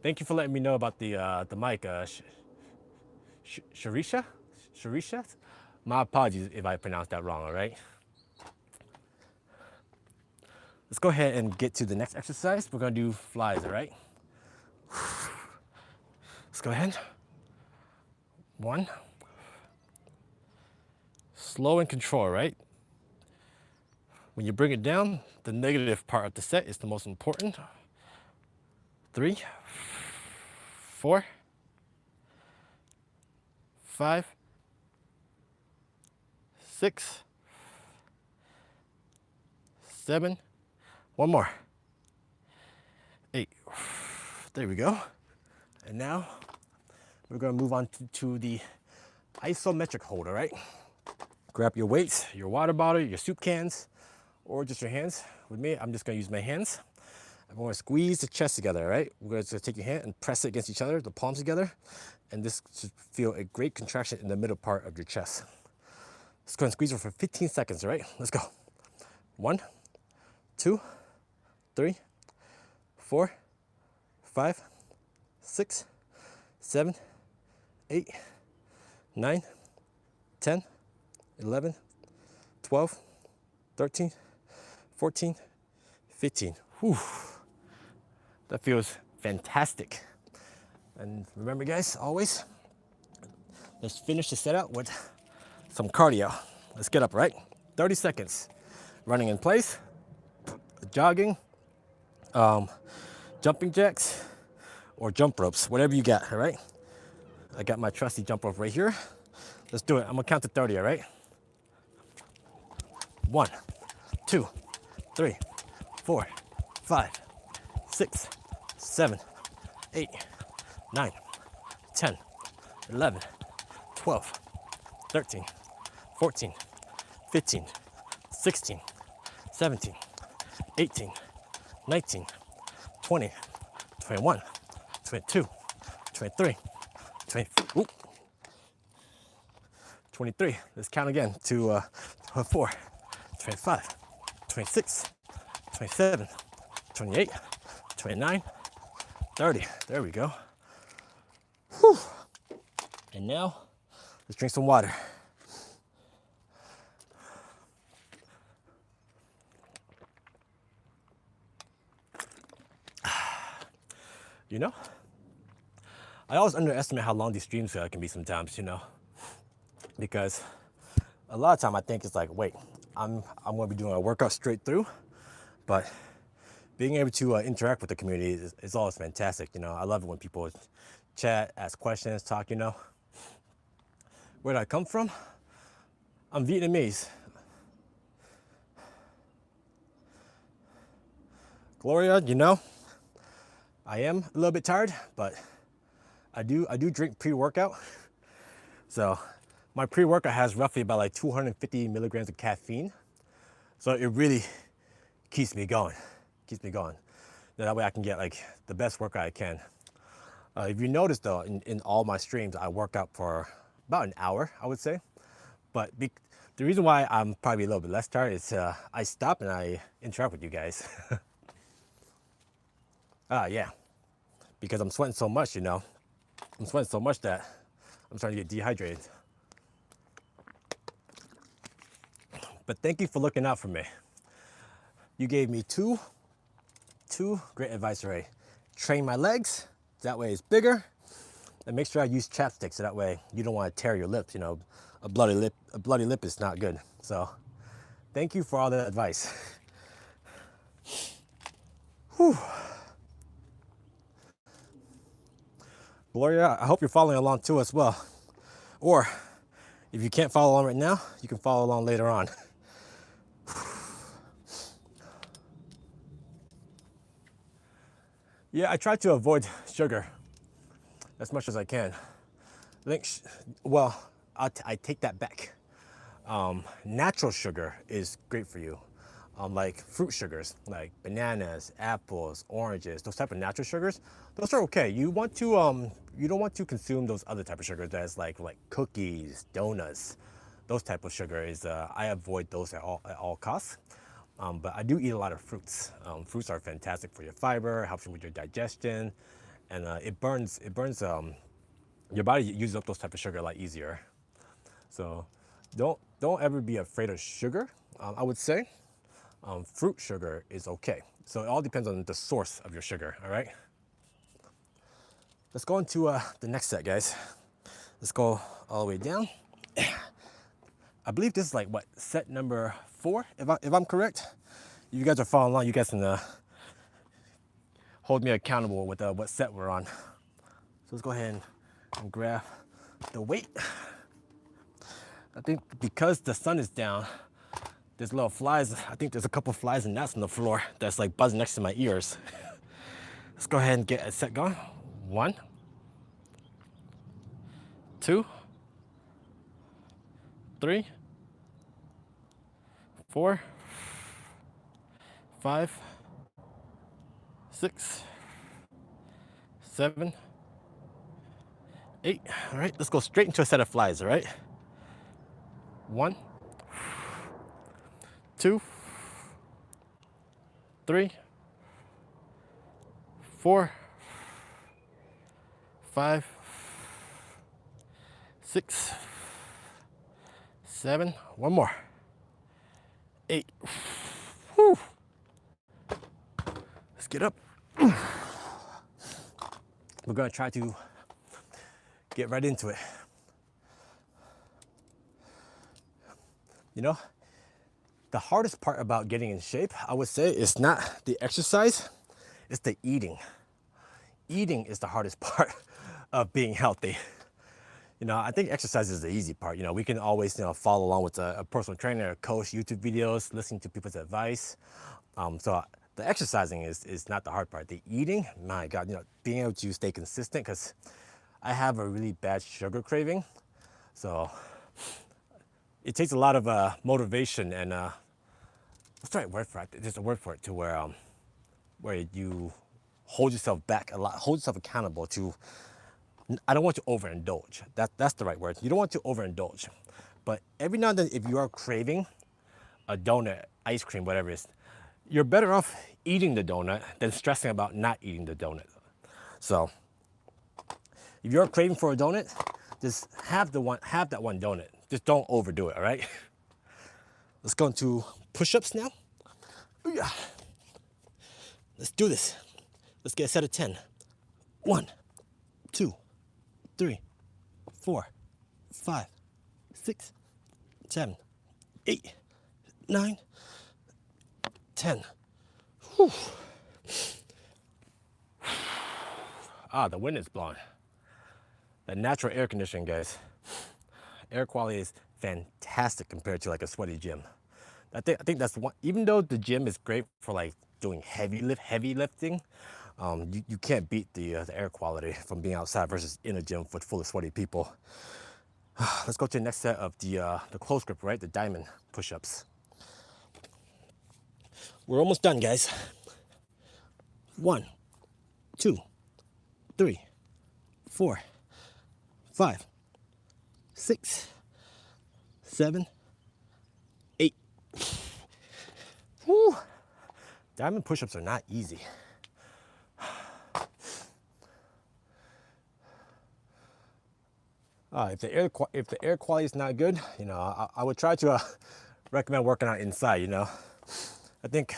Thank you for letting me know about the mic, Sharisha? My apologies if I pronounced that wrong, all right? Let's go ahead and get to the next exercise. We're gonna do flies, all right? Let's go ahead. 1. Slow and control, right? When you bring it down, the negative part of the set is the most important. 3, 4, 5, 6, 7. One more. 8. There we go. And now we're going to move on to the isometric hold, all right? Grab your weights, your water bottle, your soup cans, or just your hands. With me, I'm just gonna use my hands. I'm gonna squeeze the chest together, right? We're gonna take your hand and press it against each other, the palms together, and this should feel a great contraction in the middle part of your chest. Let's go and squeeze it for 15 seconds, all right? Let's go. 1, 2, 3, 4, 5, 6, 7, 8, 9, 10, 11, 12, 13, 14, 15. Whew. That feels fantastic. And remember guys, always, let's finish the set out with some cardio. Let's get up, right? 30 seconds. Running in place, jogging, jumping jacks, or jump ropes, whatever you got, all right? I got my trusty jump rope right here. Let's do it. I'm gonna count to 30, all right? 1, 2, 3, 4, 5, 6, 7, 8, 9, 10, 11, 12, 13, 14, 15, 16, 17, 18, 19, 20, 21, 22, 23, 23. Let's count again. 24, 25, 26, 27, 28, 29, 30. There we go. Whew. And now, let's drink some water. You know, I always underestimate how long these streams can be sometimes, you know, because a lot of time I think it's like, wait, I'm going to be doing a workout straight through, but being able to interact with the community is always fantastic. You know, I love it when people chat, ask questions, talk, you know. Where did I come from? I'm Vietnamese. Gloria, you know, I am a little bit tired, but I do drink pre-workout. So my pre-workout has roughly about like 250 milligrams of caffeine. So it really keeps me going, That way I can get like the best workout I can. If you notice though, in all my streams, I work out for about an hour, I would say. But the reason why I'm probably a little bit less tired is I stop and I interact with you guys. Yeah, because I'm sweating so much, you know. I'm sweating so much that I'm starting to get dehydrated. But thank you for looking out for me. You gave me two great advice already. Train my legs, that way it's bigger, and make sure I use chapstick so that way you don't want to tear your lips, you know. A bloody lip is not good. So thank you for all that advice. Whew. Gloria, I hope you're following along too as well. Or if you can't follow along right now, you can follow along later on. Yeah, I try to avoid sugar as much as I can. Well, I take that back. Natural sugar is great for you. Like fruit sugars, like bananas, apples, oranges, those type of natural sugars, those are okay. You don't want to consume those other type of sugars that's like cookies, donuts, those type of sugars. I avoid those at all costs. But I do eat a lot of fruits. Fruits are fantastic for your fiber, helps you with your digestion, and it burns. Your body uses up those type of sugar a lot easier. So don't ever be afraid of sugar. I would say. Fruit sugar is okay. So it all depends on the source of your sugar, all right? Let's go into the next set, guys. Let's go all the way down. I believe this is like, what, set number 4, if I'm correct? You guys are following along, you guys can hold me accountable with what set we're on. So let's go ahead and grab the weight. I think because the sun is down, there's little flies. I think there's a couple flies and gnats on the floor that's like buzzing next to my ears. Let's go ahead and get a set going. 1, 2, 3, 4, 5, 6, 7, 8. All right, let's go straight into a set of flies, all right? 1, 2, 3, 4, 5, 6, 7, one more, 8. Whew. Let's get up. We're gonna try to get right into it. You know, the hardest part about getting in shape, I would say, is not the exercise, it's the eating. Eating is the hardest part of being healthy. You know, I think exercise is the easy part. You know, we can always, follow along with a personal trainer, a coach, YouTube videos, listening to people's advice. So the exercising is not the hard part. The eating, my God, being able to stay consistent, because I have a really bad sugar craving. So it takes a lot of motivation and what's the right word for it? There's a word for it, to where you hold yourself back a lot, hold yourself accountable to. I don't want to overindulge. That's the right word. You don't want to overindulge. But every now and then, if you are craving a donut, ice cream, whatever it is, you're better off eating the donut than stressing about not eating the donut. So if you're craving for a donut, just have that one donut. Just don't overdo it, all right? Let's go into push-ups now. Let's do this. Let's get a set of 10. 1, 2, 3, 4, 5, 6, 7, 8, 9, 10. Whew. Ah, the wind is blowing. The natural air conditioning, guys. Air quality is fantastic compared to like a sweaty gym. I think that's one. Even though the gym is great for like doing heavy lifting, you can't beat the air quality from being outside versus in a gym full of sweaty people. Let's go to the next set of the close grip, right? The diamond push-ups. We're almost done, guys. 1, 2, 3, 4, 5, 6, 7, 8. Whew. Diamond push-ups are not easy. If the air quality is not good, I would try to recommend working out inside. I think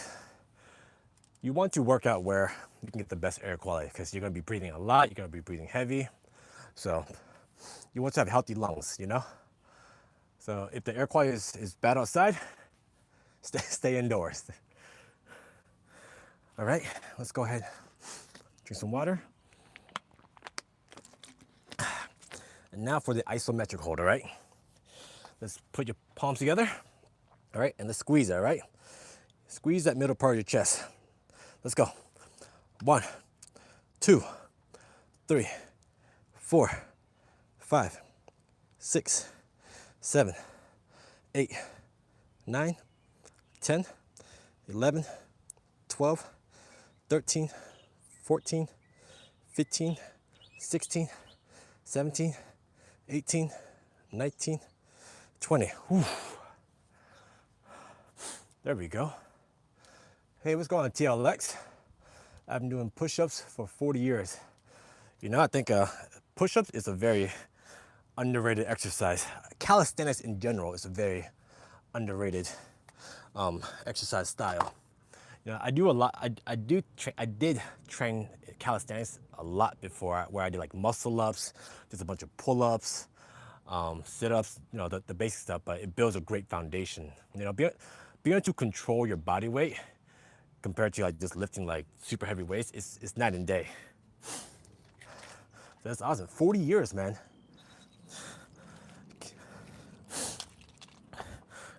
you want to work out where you can get the best air quality, because you're going to be breathing a lot, you're going to be breathing heavy, so you want to have healthy lungs. So if the air quality is bad outside, stay indoors. All right, let's go ahead, drink some water. And now for the isometric hold, all right? Let's put your palms together, all right? And let's squeeze it, all right? Squeeze that middle part of your chest. Let's go. 1, 2, 3, 4, 5, 6, 7, 8, 9, 10, 11, 12, 13, 14, 15, 16, 17, 18, 19, 20. Whew. There we go. Hey, what's going on, TLX? I've been doing push-ups for 40 years. I think push-ups is a very underrated exercise. Calisthenics in general is a very underrated exercise style. I do a lot. I did train calisthenics a lot before, where I did like muscle ups, just a bunch of pull-ups, sit-ups, the basic stuff. But it builds a great foundation. Being able to control your body weight compared to like just lifting like super heavy weights, it's night and day. That's awesome. 40 years, man.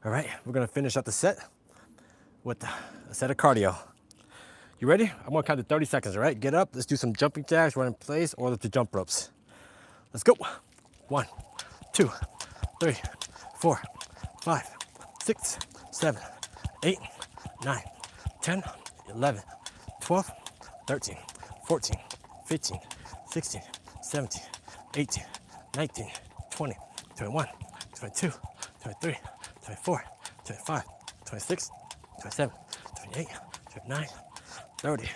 All right, we're gonna finish up the set with a set of cardio. You ready? I'm gonna count to 30 seconds, all right? Get up, let's do some jumping jacks, run in place, or let's do jump ropes. Let's go. 1, 2, 3, 4, 5, 6, 7, 8, 9, 10, 11, 12, 13, 14, 15, 16, 17, 18, 19, 20, 21, 22, 23, 24, 25, 26, 27, 28, 29, 30.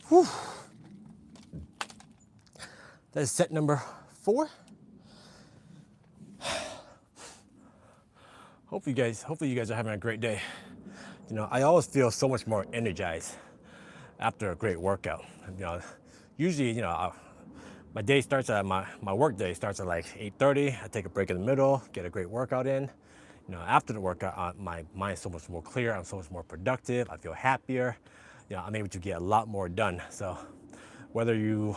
Whew. That is set number 4. Hopefully you guys are having a great day. You know, I always feel so much more energized after a great workout. You know, usually, you know, my day starts at my work day starts at like 8:30. I take a break in the middle, get a great workout in. You know, after the workout, my mind's so much more clear. I'm so much more productive. I feel happier. You know, I'm able to get a lot more done. So whether you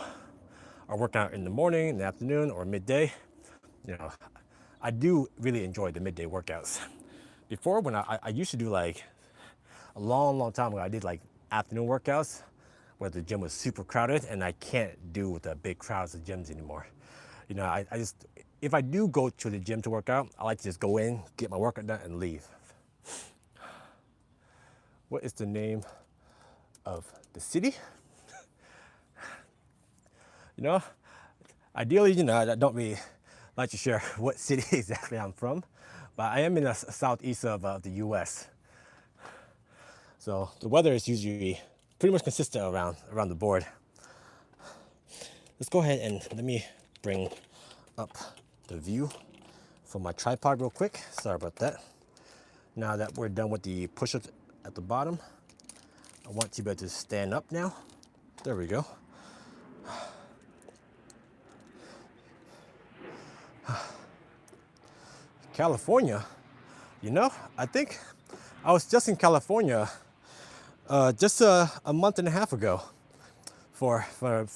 are working out in the morning, in the afternoon, or midday, you know, I do really enjoy the midday workouts. Before, when I used to do like a long time ago, I did like afternoon workouts where the gym was super crowded, and I can't do with the big crowds of gyms anymore. You know, I just, if I do go to the gym to work out, I like to just go in, get my workout done, and leave. What is the name of the city? You know, ideally, you know, I don't really like to share what city exactly I'm from, but I am in the southeast of the US. So the weather is usually pretty much consistent around the board. Let's go ahead and let me bring up the view from my tripod real quick. Sorry about that. Now that we're done with the push-ups at the bottom, I want you to stand up now. There we go. California, you know, I think I was just in California just a month and a half ago for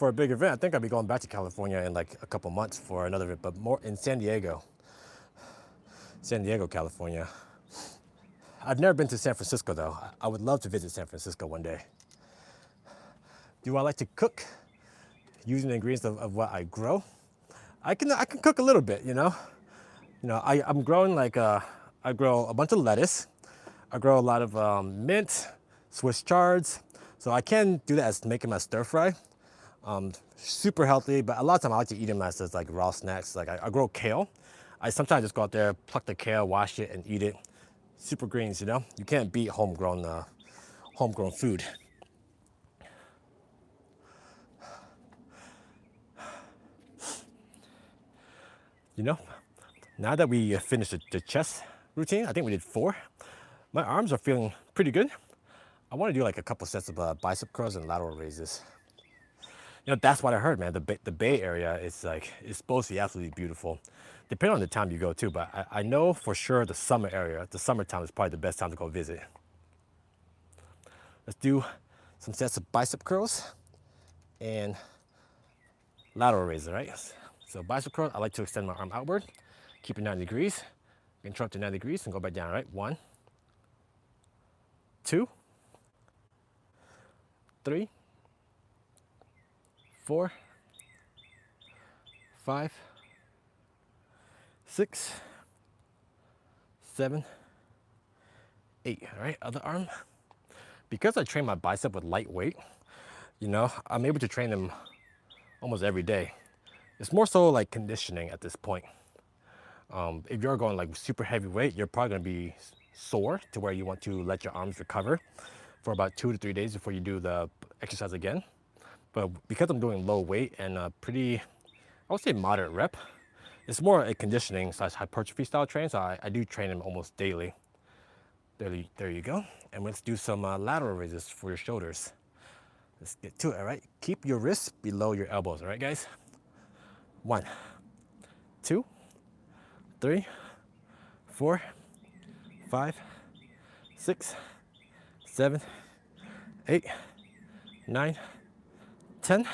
a big event. I think I'll be going back to California in like a couple months for another event, but more in San Diego, California. I've never been to San Francisco though. I would love to visit San Francisco one day. Do I like to cook using the ingredients of what I grow? I can cook a little bit, you know. You know, I'm growing like I grow a bunch of lettuce. I grow a lot of mint, Swiss chards. So I can do that as making my stir fry. Super healthy, but a lot of times I like to eat them as like raw snacks. Like I grow kale. I sometimes just go out there, pluck the kale, wash it, and eat it. Super greens, you know. You can't beat homegrown food. You know, now that we finished the chest routine, I think we did 4. My arms are feeling pretty good. I want to do like a couple sets of bicep curls and lateral raises. You know, that's what I heard, man. The Bay Area is like, it's supposed to be absolutely beautiful. Depending on the time you go too, but I know for sure the summertime is probably the best time to go visit. Let's do some sets of bicep curls and lateral raises, right? So bicep curl, I like to extend my arm outward, keep it 90 degrees, interrupt to 90 degrees and go back down, right? 1, 2, 3, 4, 5, 6, 7, 8, all right? Other arm. Because I train my bicep with light weight, you know, I'm able to train them almost every day. It's more so like conditioning at this point. If you're going like super heavy weight, you're probably gonna be sore to where you want to let your arms recover for about 2 to 3 days before you do the exercise again. But because I'm doing low weight and pretty, I would say moderate rep, it's more a conditioning / hypertrophy style train, so I do train them almost daily. There you go. And let's do some lateral raises for your shoulders. Let's get to it, all right? Keep your wrists below your elbows, all right, guys? 1, 2, 3, 4, 5, 6, 7, 8, 9, 10.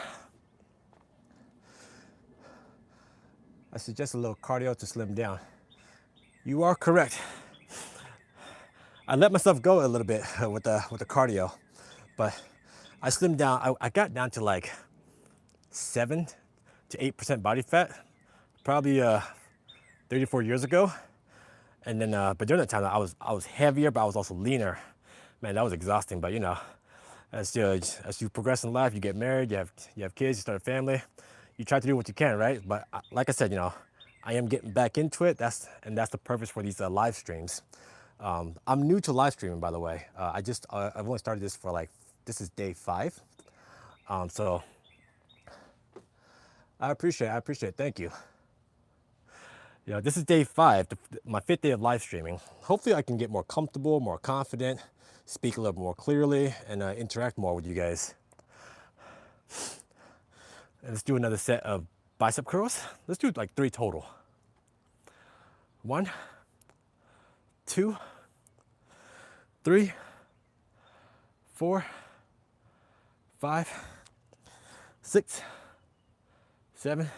I suggest a little cardio to slim down. You are correct. I let myself go a little bit with the cardio, but I slimmed down. I got down to like 7 to 8% body fat, probably 34 years ago. And then, but during that time, I was heavier, but I was also leaner. Man, that was exhausting. But as you progress in life, you get married, you have kids, you start a family, you try to do what you can, right? But like I said, I am getting back into it. That's the purpose for these live streams. I'm new to live streaming, by the way. I've only started this for this is day 5. So I appreciate it. Thank you. This is day 5, my 5th day of live streaming. Hopefully I can get more comfortable, more confident, speak a little more clearly, and interact more with you guys. And let's do another set of bicep curls. Let's do like 3 total. 1, 2, 3, 4, 5, 6, 7,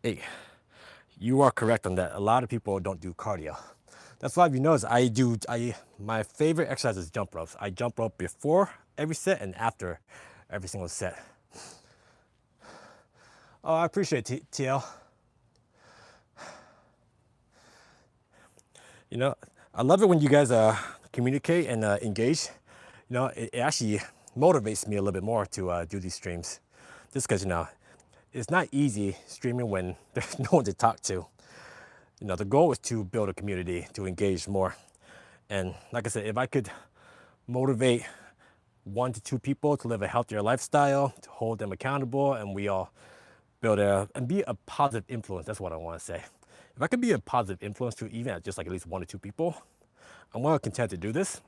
8. You are correct on that. A lot of people don't do cardio. That's why, if you notice, my favorite exercise is jump ropes. I jump rope before every set and after every single set. Oh, I appreciate it, TL. I love it when you guys communicate and engage. It actually motivates me a little bit more to do these streams. Just because, it's not easy streaming when there's no one to talk to. The goal is to build a community, to engage more. And like I said, if I could motivate 1 to 2 people to live a healthier lifestyle, to hold them accountable, and we all and be a positive influence, that's what I want to say. If I could be a positive influence to even just at least 1 or 2 people, I'm well content to do this.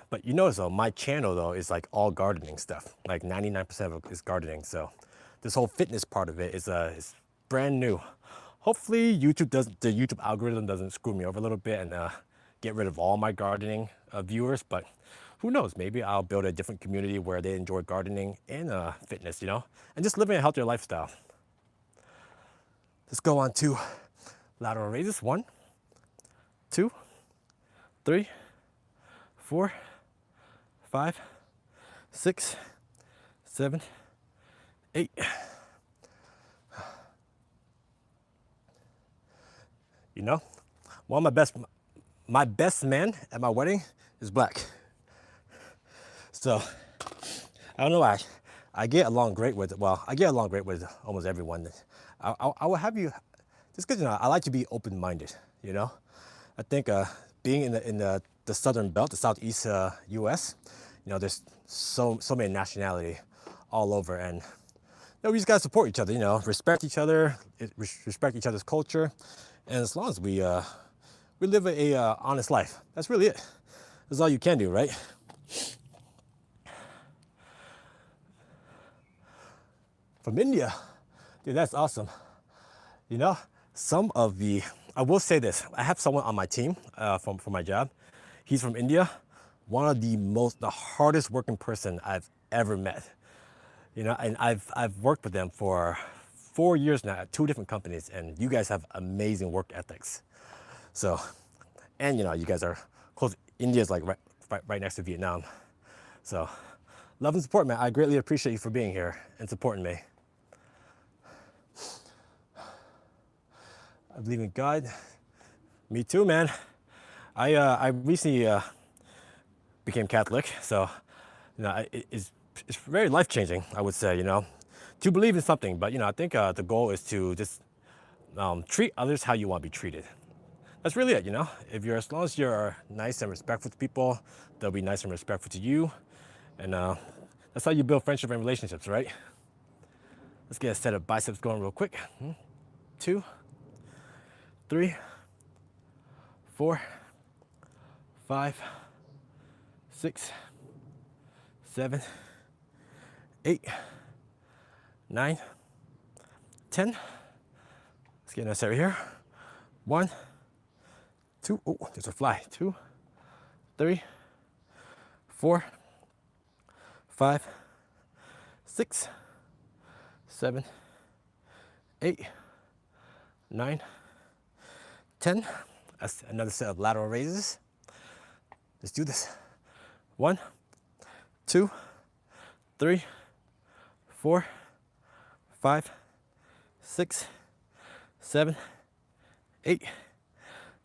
But you notice though, my channel though is like all gardening stuff. Like 99% of it is gardening. So this whole fitness part of it is brand new. Hopefully the YouTube algorithm doesn't screw me over a little bit and get rid of all my gardening viewers. But who knows? Maybe I'll build a different community where they enjoy gardening and fitness, and just living a healthier lifestyle. Let's go on to lateral raises. 1, 2, 3, 4, 5, 6, 7, 8. One of my best man at my wedding is black. So I don't know why. I get along great with almost everyone. I will have you, just because I like to be open-minded. I think being in the southern belt, the southeast U.S., there's so many nationality all over, and we just gotta support each other. Respect each other, respect each other's culture, and as long as we live a honest life, that's really it. That's all you can do, right? From India, dude, that's awesome. I will say this, I have someone on my team from my job. He's from India, one of the hardest working person I've ever met. And I've worked with them for 4 years now at 2 different companies, and you guys have amazing work ethics. So, and you guys are close. India's like right next to Vietnam. So, love and support, man. I greatly appreciate you for being here and supporting me. I believe in God. Me too, man. I recently became Catholic, so it's very life-changing, I would say, to believe in something. But I think the goal is to just treat others how you want to be treated. That's really it. As long as you're nice and respectful to people, they'll be nice and respectful to you, and that's how you build friendship and relationships, right? Let's get a set of biceps going real quick. 2, 3, 4, 5, 6, 7, 8, 9, 10. Let's get another set right here. 1, 2. Oh, there's a fly. 2, 3, 4, 5, 6, 7, 8, 9, 10. That's another set of lateral raises. Let's do this. 1, 2, 3, 4, 5, 6, 7, 8,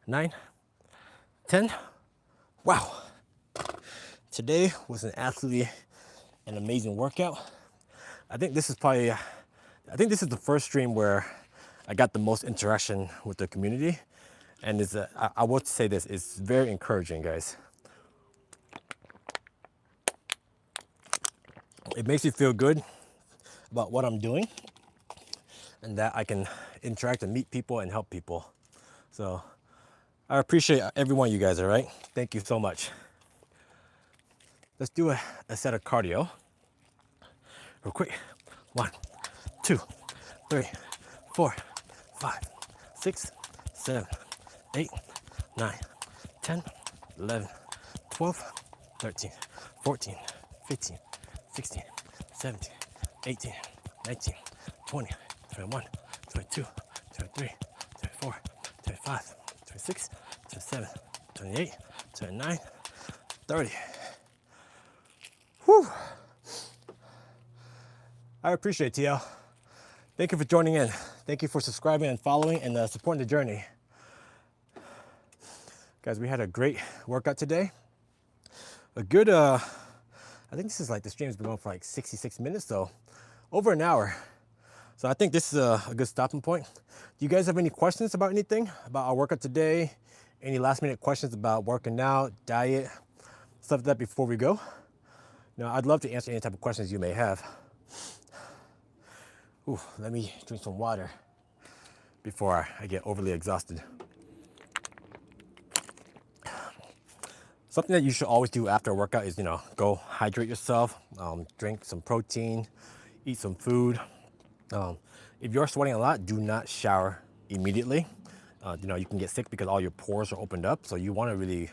9, 10. Wow. Today was an amazing workout. I think this is the first stream where I got the most interaction with the community. And I will say this, it's very encouraging, guys. It makes me feel good about what I'm doing and that I can interact and meet people and help people. So I appreciate every one of you guys, all right? Thank you so much. Let's do a set of cardio real quick. 1, 2, 3, 4, 5, 6, 7, 8, 9, 10, 11, 12, 13, 14, 15, 16, 17, 18, 19, 20, 21, 22, 23, 24, 25, 26, 27, 28, 29, 30. Whew. I appreciate it, TL. Thank you for joining in. Thank you for subscribing and following and supporting the journey. Guys, we had a great workout today. A good, I think this is like the stream's been going for like 66 minutes, so over an hour. So I think this is a good stopping point. Do you guys have any questions about anything about our workout today? Any last minute questions about working out, diet, stuff like that before we go? You know, I'd love to answer any type of questions you may have. Ooh, let me drink some water before I get overly exhausted. Something that you should always do after a workout is, go hydrate yourself, drink some protein, eat some food. If you're sweating a lot, do not shower immediately. You can get sick because all your pores are opened up. So you want to really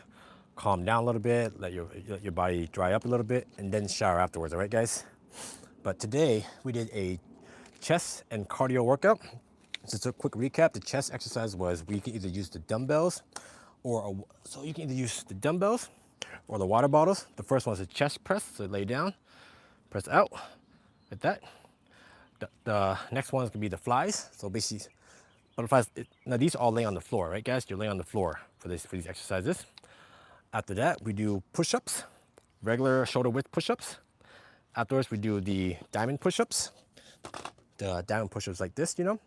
calm down a little bit, let your body dry up a little bit, and then shower afterwards. All right, guys? But today we did a chest and cardio workout. Just a quick recap. The chest exercise was you can either use the dumbbells or the water bottles. The first one is a chest press. So lay down, press out like that. The next one is gonna be the flies. So basically, butterflies. Now these all lay on the floor, right, guys? You're laying on the floor for these exercises. After that, we do push-ups, regular shoulder width push-ups. Afterwards, we do the diamond push-ups. The diamond push-ups like this, Like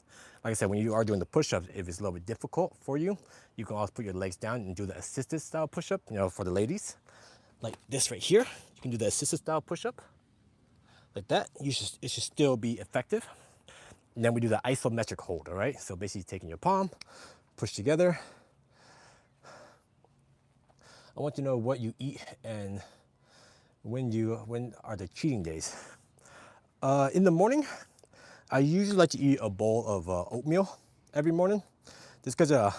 I said, when you are doing the push-ups, if it's a little bit difficult for you, you can also put your legs down and do the assisted style push-up, for the ladies. Like this right here, you can do the assisted style push-up. Like that, it should still be effective. And then we do the isometric hold, all right? So basically taking your palm, push together. I want to know what you eat and when are the cheating days. In the morning, I usually like to eat a bowl of oatmeal every morning. Just because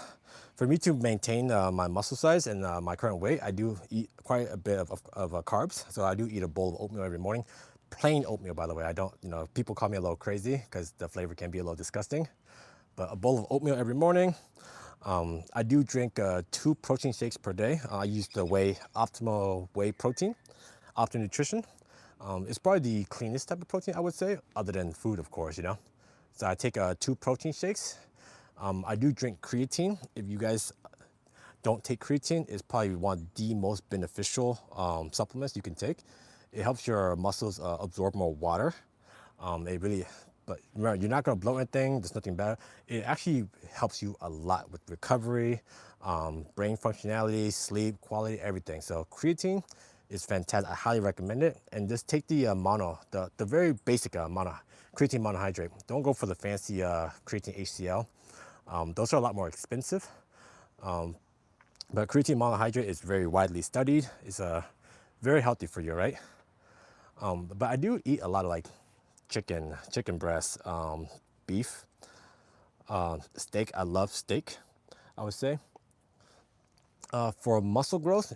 for me to maintain my muscle size and my current weight, I do eat quite a bit of carbs. So I do eat a bowl of oatmeal every morning. Plain oatmeal, by the way. I don't, people call me a little crazy because the flavor can be a little disgusting. But a bowl of oatmeal every morning. I do drink 2 protein shakes per day. I use the Optimal Whey protein, Optimal Nutrition. It's probably the cleanest type of protein, I would say, other than food, of course, So I take 2 protein shakes. I do drink creatine. If you guys don't take creatine, it's probably one of the most beneficial supplements you can take. It helps your muscles absorb more water. But remember, you're not gonna bloat anything, there's nothing bad. It actually helps you a lot with recovery, brain functionality, sleep quality, everything. So creatine is fantastic, I highly recommend it. And just take the the very basic creatine monohydrate. Don't go for the fancy creatine HCl. Those are a lot more expensive. But creatine monohydrate is very widely studied. It's very healthy for you, right? But I do eat a lot of like chicken breast, beef, steak. I love steak, I would say. For muscle growth,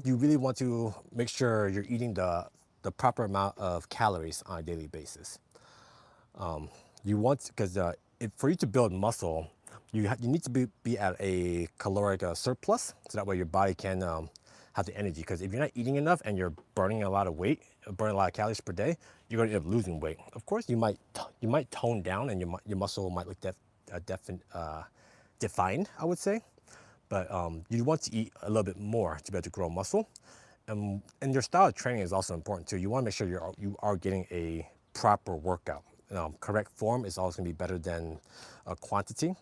you really want to make sure you're eating the proper amount of calories on a daily basis. You want, because for you to build muscle, you need to be at a caloric surplus, so that way your body can have the energy. Because if you're not eating enough and you're burning a lot of calories per day, you're going to end up losing weight. Of course, you might tone down and your muscle might look defined, I would say. But you want to eat a little bit more to be able to grow muscle. And your style of training is also important too. You want to make sure you are getting a proper workout. Correct form is always going to be better than quantity.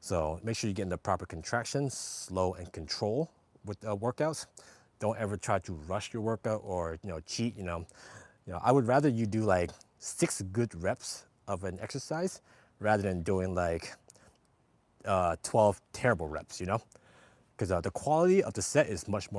So make sure you're getting the proper contractions, slow and control with workouts. Don't ever try to rush your workout or cheat. I would rather you do like 6 good reps of an exercise rather than doing like 12 terrible reps. Because the quality of the set is much more